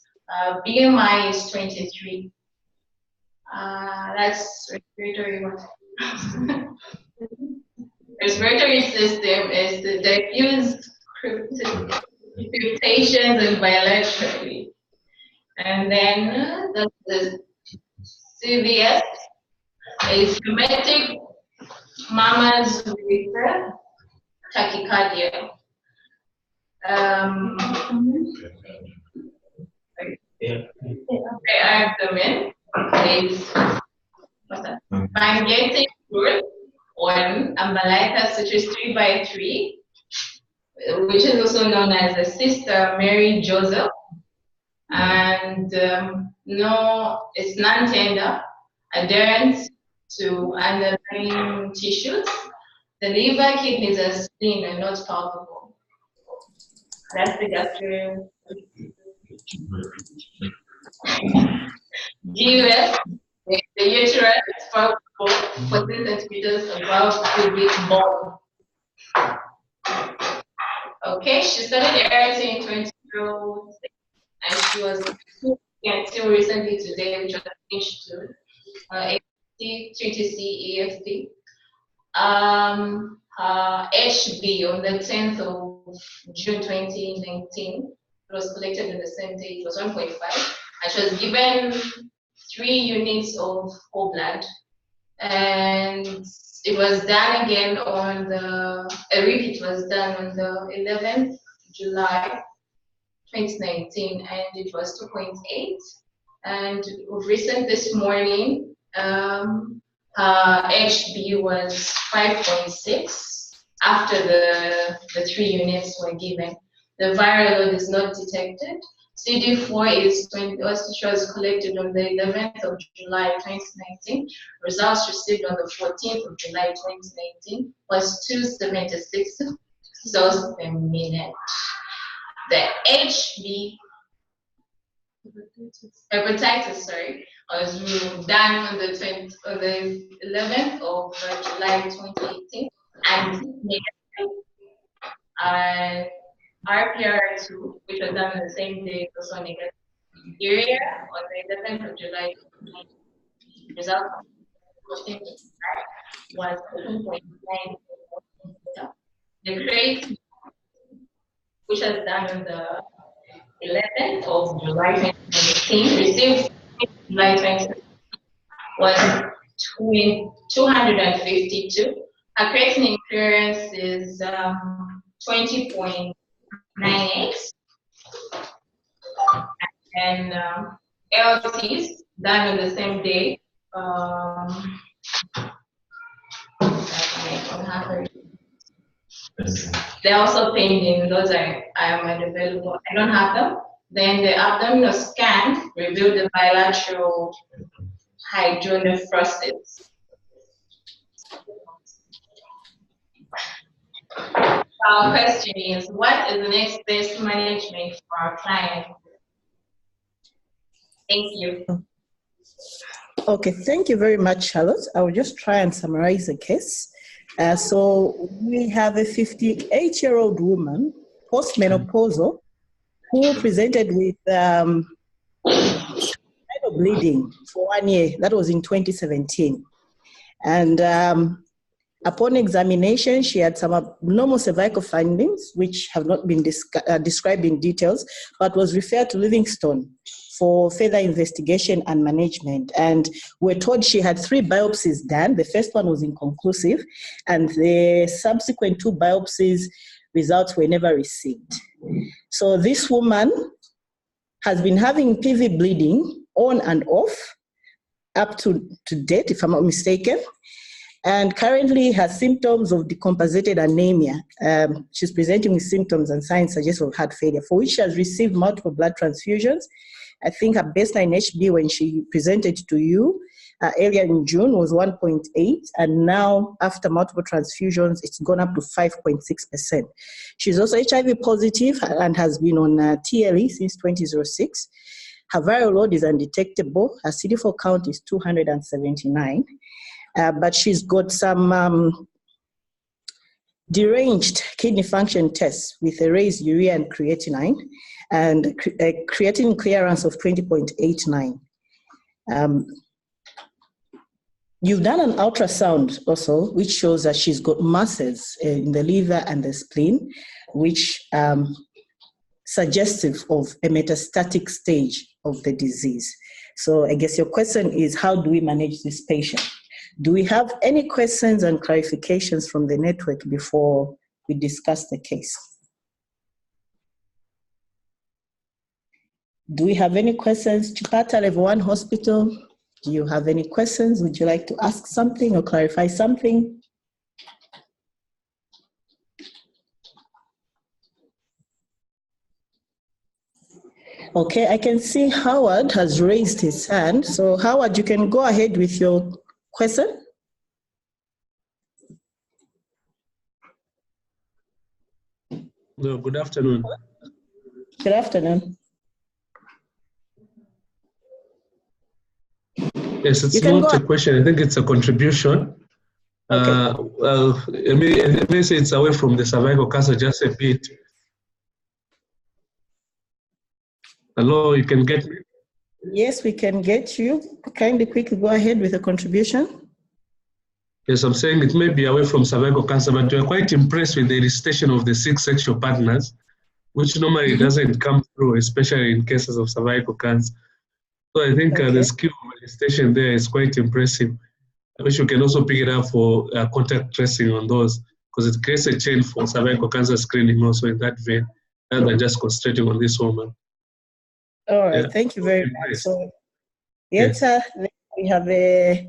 BMI is 23. That's respiratory one. Respiratory system is the diffuse crustaceans and bilaterally. And then the CVS is rheumatic mammals with tachycardia. The abdomen is ganglionic growth on umbilicus, which is 3 by 3, which is also known as the Sister Mary Joseph, and no, it's non-tender, adherent to underlying tissues. The liver, kidneys, and spleen are not palpable. That's the gastric. GUS, the uterus is palpable 14 centimeters above pubic bone. Okay, she studied ART in 2006, and she was until recently today, which was finished to AFT, 3TC, EFT. HB on the 10th of June 2019, it was collected on the same day, it was 1.5, and she was given 3 units of whole blood, and it was done again on a repeat was done on the 11th July 2019, and it was 2.8. And recent this morning, HB was 5.6 after the 3 units were given. The viral load is not detected. CD4 is 20, which was collected on the 11th of July 2019. Results received on the 14th of July 2019 was 276 cells per minute. The HB hepatitis, was done on the 11th of July 2018 and negative. And RPR2, which was done on the same day, was also negative. Urea on the 11th of July 2018, result was 7.9. The crate, which was done on the 11th of July 2019, received July 2019, was 252. Her creatinine clearance is 20.98, and LTs done on the same day. They're also pending. Those are unavailable. I don't have them. Then the abdominal scan revealed the bilateral hydronephrosis. Our question is, what is the next best management for our client? Thank you. Okay, thank you very much, Charlotte. I will just try and summarize the case. So we have a 58-year-old woman, postmenopausal, who presented with bleeding for 1 year. That was in 2017. And Upon examination, she had some abnormal cervical findings, which have not been described in details, but was referred to Livingstone for further investigation and management. And we're told she had 3 biopsies done. The first one was inconclusive, and the subsequent 2 biopsies results were never received. So this woman has been having PV bleeding on and off up to date, if I'm not mistaken, and currently has symptoms of decompensated anemia. She's presenting with symptoms and signs suggestive of heart failure, for which she has received multiple blood transfusions. I think her baseline HB when she presented to you earlier in June was 1.8, and now after multiple transfusions, it's gone up to 5.6%. She's also HIV positive and has been on TLE since 2006. Her viral load is undetectable. Her CD4 count is 279. But she's got some deranged kidney function tests with a raised urea and creatinine, and a creatinine clearance of 20.89. You've done an ultrasound also, which shows that she's got masses in the liver and the spleen, which suggestive of a metastatic stage of the disease. So I guess your question is, how do we manage this patient? Do we have any questions and clarifications from the network before we discuss the case? Do we have any questions? Chipata Level 1 Hospital, do you have any questions? Would you like to ask something or clarify something? Okay, I can see Howard has raised his hand. So Howard, you can go ahead with your question. No, good afternoon. Good afternoon. Yes, it's not a question. I think it's a contribution. Okay. Well, I may say it's away from the cervical cancer just a bit. Hello, you can get me? Yes, we can get you. Kindly quickly go ahead with the contribution. Yes, I'm saying it may be away from cervical cancer, but we're quite impressed with the elicitation of the 6 sexual partners, which normally doesn't come through, especially in cases of cervical cancer. So I think the skill of elicitation there is quite impressive. I wish we can also pick it up for contact tracing on those, because it creates a chain for cervical cancer screening also in that vein, rather than just concentrating on this woman. All right, thank you very much. So, yes, we have a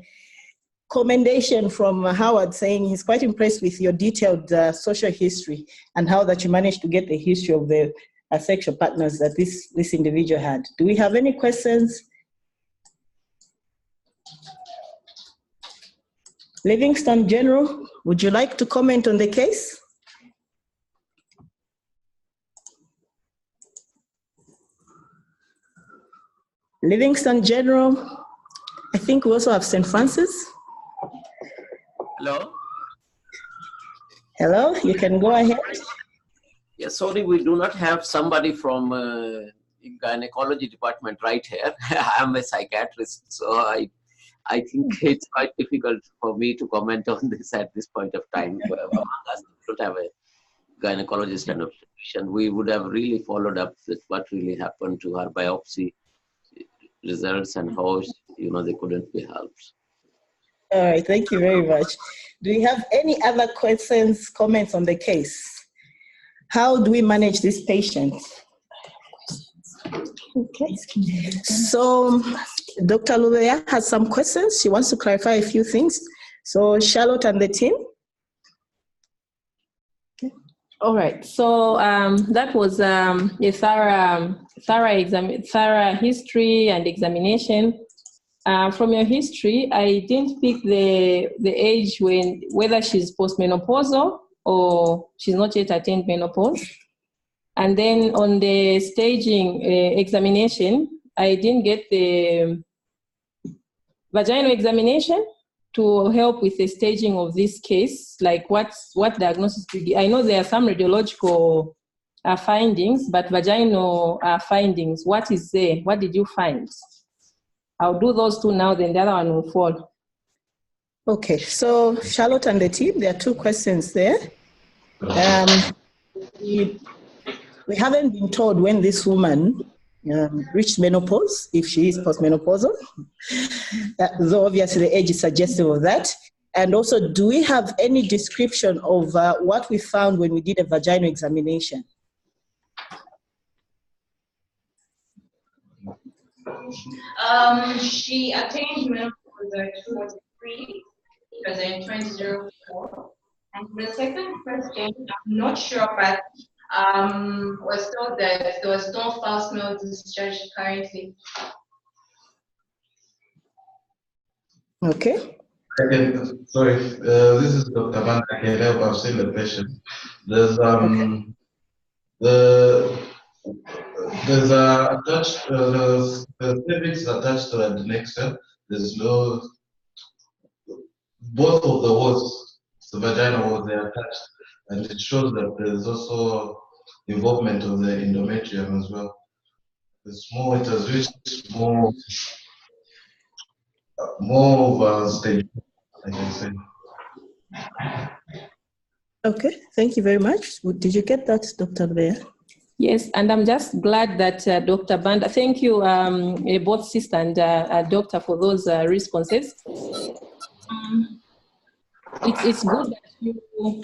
commendation from Howard saying he's quite impressed with your detailed social history and how that you managed to get the history of the sexual partners that this individual had. Do we have any questions? Livingstone General, would you like to comment on the case? Livingstone General, I think we also have St. Francis. Hello? Hello, you can go ahead. Yes, sorry, we do not have somebody from gynecology department right here. I'm a psychiatrist, so I think it's quite difficult for me to comment on this at this point of time. Among us, we don't have a gynecologist and obstetrician. We would have really followed up with what really happened to her biopsy results and how, they couldn't be helped. All right, thank you very much. Do you have any other questions, comments on the case? How do we manage this patient? Okay, so Dr. Lubeya has some questions. She wants to clarify a few things. So Charlotte and the team. All right, so that was a thorough history and examination. From your history, I didn't pick the age whether she's postmenopausal or she's not yet attained menopause. And then on the staging examination, I didn't get the vaginal examination to help with the staging of this case, like what diagnosis to give. I know there are some radiological findings, but vaginal findings, what is there? What did you find? I'll do those two now, then the other one will follow. Okay, so Charlotte and the team, there are 2 questions there. We haven't been told when this woman reached menopause, if she is postmenopausal, though obviously the age is suggestive of that. And also, do we have any description of what we found when we did a vaginal examination? She attained menopause at 23, present 2004. And the second question, I'm not sure, but was told that there was no foul smell discharge currently. Okay. Sorry, this is Dr. Van. I can help. I've seen the patient. There's there's a attached the cervix attached to the next cell. There's no both of the walls, the vagina walls, they are attached, and it shows that there's also involvement of the endometrium as well. It has reached more of a stage, I can say. Okay, thank you very much. Did you get that, Dr. Lubeya? Yes, and I'm just glad that Dr. Banda, thank you, both sister and doctor, for those responses. It's good that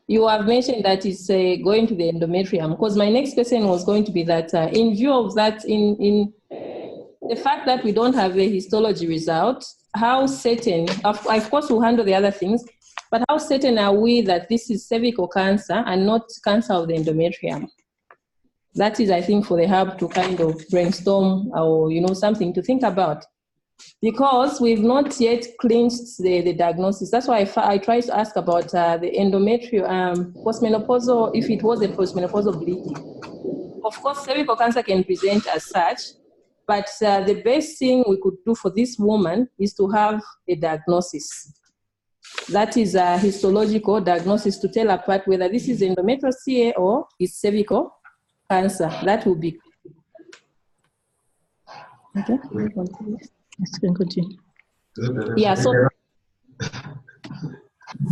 you have mentioned that it's going to the endometrium, because my next question was going to be that in view of that, in the fact that we don't have a histology result, how certain, of course we'll handle the other things, but how certain are we that this is cervical cancer and not cancer of the endometrium? That is, I think, for the hub to kind of brainstorm or, something to think about. Because we've not yet clinched the diagnosis. That's why I tried to ask about the endometrial postmenopausal, if it was a postmenopausal bleeding. Of course, cervical cancer can present as such, but the best thing we could do for this woman is to have a diagnosis. That is a histological diagnosis to tell apart whether this is endometrial CA or is cervical cancer. That will be. Okay. Yes, can continue. Yeah, so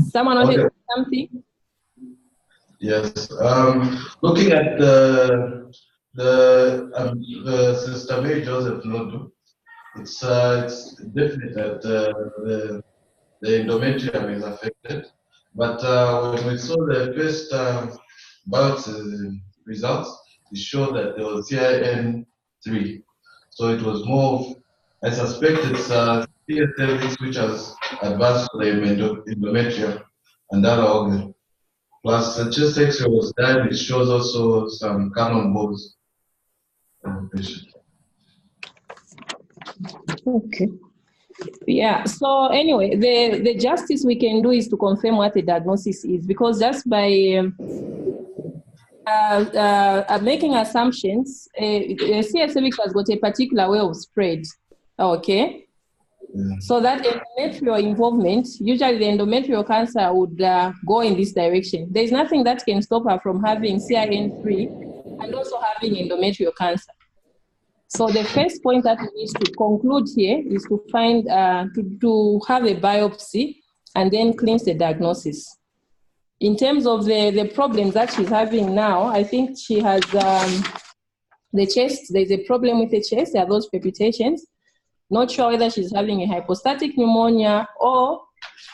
someone wanted to say something? Yes. Looking at the Sister Mary Joseph Nodu, it's definite that the endometrium is affected. But when we saw the first biopsy results, it showed that there was CIN3. So it was more, I suspect it's cervix which has advanced to the endometrium and other organ. Plus the chest X-ray was done, it shows also some cannon balls of the patient. Okay. Yeah, so anyway, the justice we can do is to confirm what the diagnosis is, because just by making assumptions, CS cervix has got a particular way of spread, okay? So that endometrial involvement, usually the endometrial cancer would go in this direction. There's nothing that can stop her from having CIN3 and also having endometrial cancer. So the first point that we need to conclude here is to find, to have a biopsy and then clinch the diagnosis. In terms of the problems that she's having now, I think she has the chest, there's a problem with the chest, there are those palpitations. Not sure whether she's having a hypostatic pneumonia or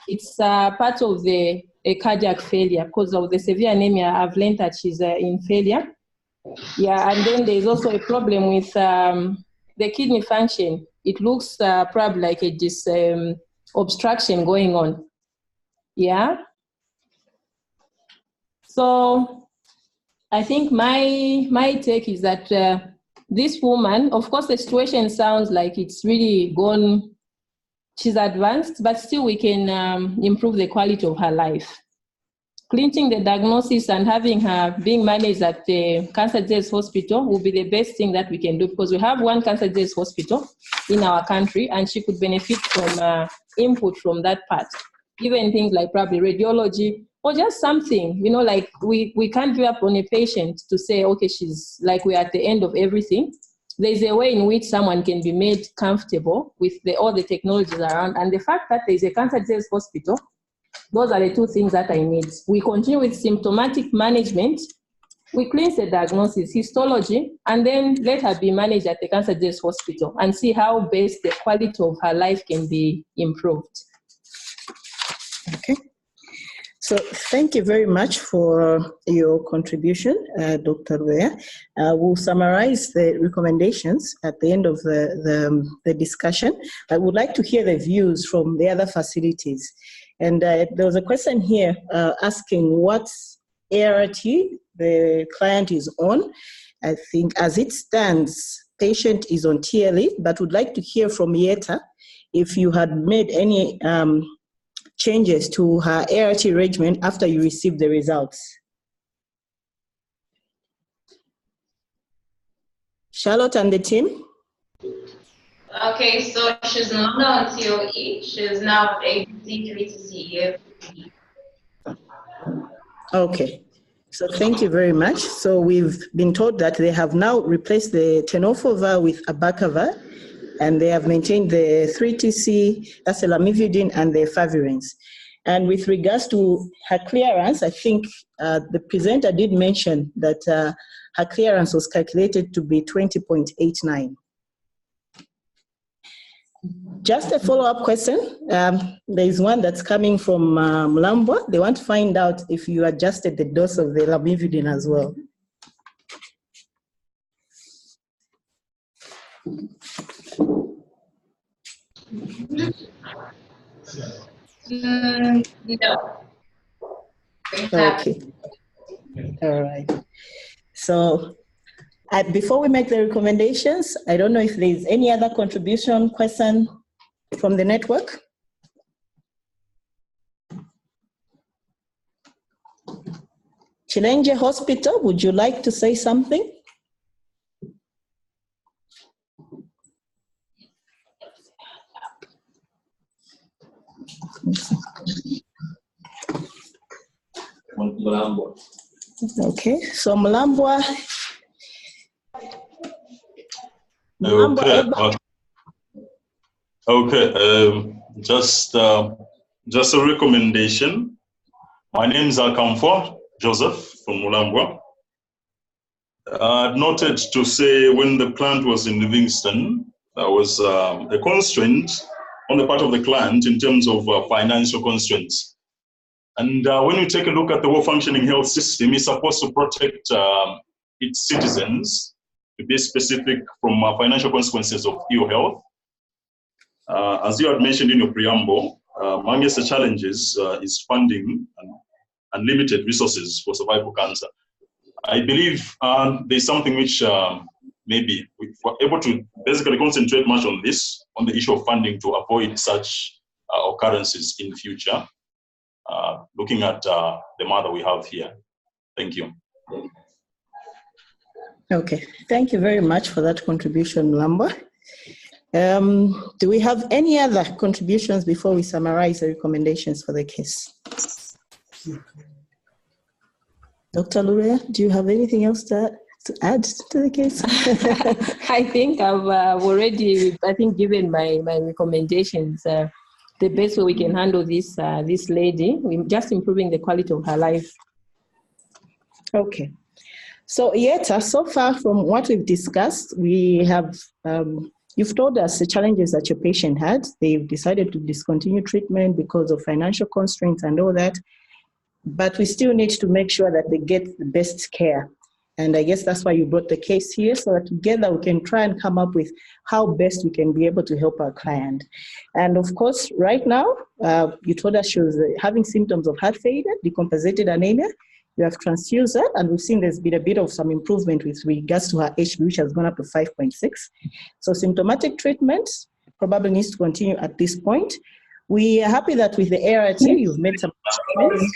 it's part of a cardiac failure because of the severe anemia. I've learned that she's in failure. Yeah, and then there's also a problem with the kidney function. It looks probably like a obstruction going on. Yeah. So I think my take is that this woman, of course, the situation sounds like it's really gone, she's advanced, but still we can improve the quality of her life. Clinching the diagnosis and having her being managed at the Cancer Disease Hospital will be the best thing that we can do, because we have one Cancer Disease Hospital in our country and she could benefit from input from that part. Even things like probably radiology or just something, like we can't give up on a patient to say, okay, she's like we're at the end of everything. there's a way in which someone can be made comfortable with all the technologies around. And the fact that there's a cancer disease hospital, those are the two things that I need. We continue with symptomatic management. We cleanse the diagnosis, histology, and then let her be managed at the cancer disease hospital and see how best the quality of her life can be improved. Okay. So thank you very much for your contribution, Dr. Lubeya. We'll summarize the recommendations at the end of the discussion. I would like to hear the views from the other facilities. And there was a question here asking what ART the client is on. I think as it stands, patient is on TLE, but would like to hear from Yeta if you had made any changes to her ART regimen after you received the results. Charlotte and the team? Okay, so she's no longer on TOE. She's now ABC 3 to CEF. Okay. So thank you very much. So we've been told that they have now replaced the tenofovir with abacavir, and they have maintained the 3TC, that's the lamivudine, and the efavirenz. And with regards to her clearance, I think the presenter did mention that her clearance was calculated to be 20.89. Just a follow-up question. There is one that's coming from Mulambwa. They want to find out if you adjusted the dose of the lamivudine as well. No. Okay. All right. So before we make the recommendations, I don't know if there's any other contribution question from the network. Chilenge Hospital, would you like to say something? Mulambwa. Okay, so Mulambwa. Okay, just a recommendation. My name is Akamfo Joseph from Mulambwa. I noted to say when the plant was in Livingston, there was a constraint on the part of the client in terms of financial constraints. And when we take a look at the well-functioning health system, it's supposed to protect its citizens, to be specific from financial consequences of ill health. As you had mentioned in your preamble, amongst the challenges is funding and limited resources for cervical cancer. I believe there's something which maybe we're able to basically concentrate much on this, on the issue of funding to avoid such occurrences in future, looking at the mother we have here. Thank you. Okay, thank you very much for that contribution, Mulambwa. Do we have any other contributions before we summarize the recommendations for the case? Dr. Lubeya, do you have anything else to add to the case? I think I've already, given my recommendations. The best way we can handle this lady, we're just improving the quality of her life. Okay. So Yeta, so far from what we've discussed, we have, you've told us the challenges that your patient had. They've decided to discontinue treatment because of financial constraints and all that. But we still need to make sure that they get the best care. And I guess that's why you brought the case here, so that together we can try and come up with how best we can be able to help our client. And of course, right now, you told us she was having symptoms of heart failure, decompensated anemia. You have transfused her, and we've seen there's been a bit of some improvement with regards to her HB, which has gone up to 5.6. So symptomatic treatment probably needs to continue at this point. We are happy that with the ART, you've made some adjustments.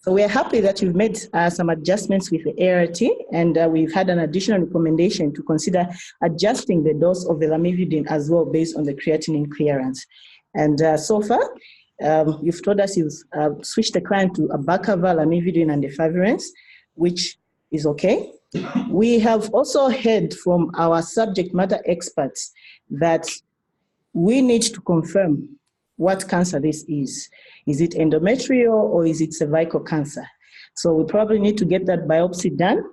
So we are happy that you've made some adjustments with the ART, and we've had an additional recommendation to consider adjusting the dose of the lamivudine as well based on the creatinine clearance. And so far, you've told us you've switched the client to abacavir, lamivudine, and efavirenz, which is okay. We have also heard from our subject matter experts that we need to confirm what cancer this is. Is it endometrial or is it cervical cancer? So we probably need to get that biopsy done.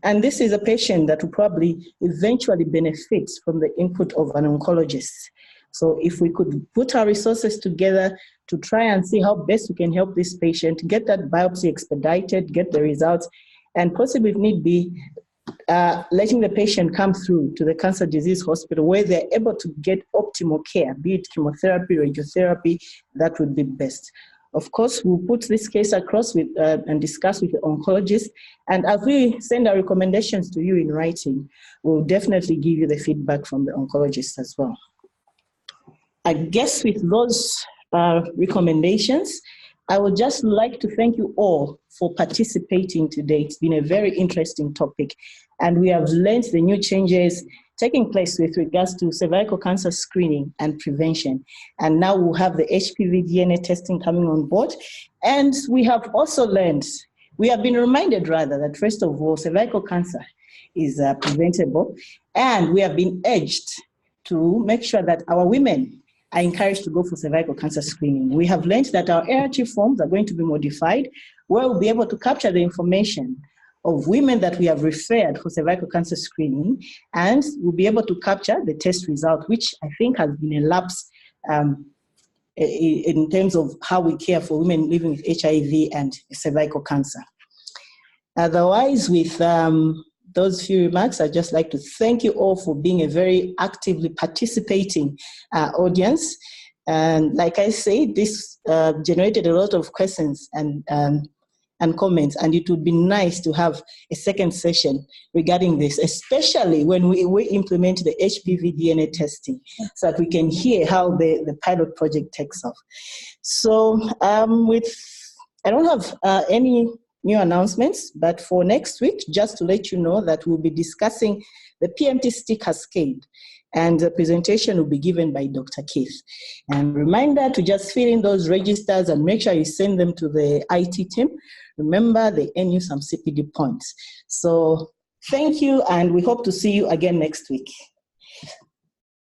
And this is a patient that will probably eventually benefit from the input of an oncologist. So if we could put our resources together to try and see how best we can help this patient, get that biopsy expedited, get the results, and possibly if need be, letting the patient come through to the cancer disease hospital where they're able to get optimal care, be it chemotherapy, radiotherapy, that would be best. Of course, we'll put this case across with and discuss with the oncologist. And as we send our recommendations to you in writing, we'll definitely give you the feedback from the oncologist as well. I guess with those recommendations, I would just like to thank you all for participating today. It's been a very interesting topic, and we have learned the new changes taking place with regards to cervical cancer screening and prevention. And now we'll have the HPV DNA testing coming on board. And we have also learned, we have been reminded rather that first of all, cervical cancer is preventable. And we have been urged to make sure that our women are encouraged to go for cervical cancer screening. We have learned that our ART forms are going to be modified, where we'll be able to capture the information of women that we have referred for cervical cancer screening, and we'll be able to capture the test result, which I think has been a lapse in terms of how we care for women living with HIV and cervical cancer. Otherwise, with those few remarks, I'd just like to thank you all for being a very actively participating audience. And like I said, this generated a lot of questions and comments, and it would be nice to have a second session regarding this, especially when we implement the HPV DNA testing, so that we can hear how the pilot project takes off. So I don't have any new announcements, but for next week, just to let you know that we'll be discussing the PMT stick cascade, and the presentation will be given by Dr. Keith. And reminder to just fill in those registers and make sure you send them to the IT team. Remember, they earn you some CPD points. So thank you, and we hope to see you again next week.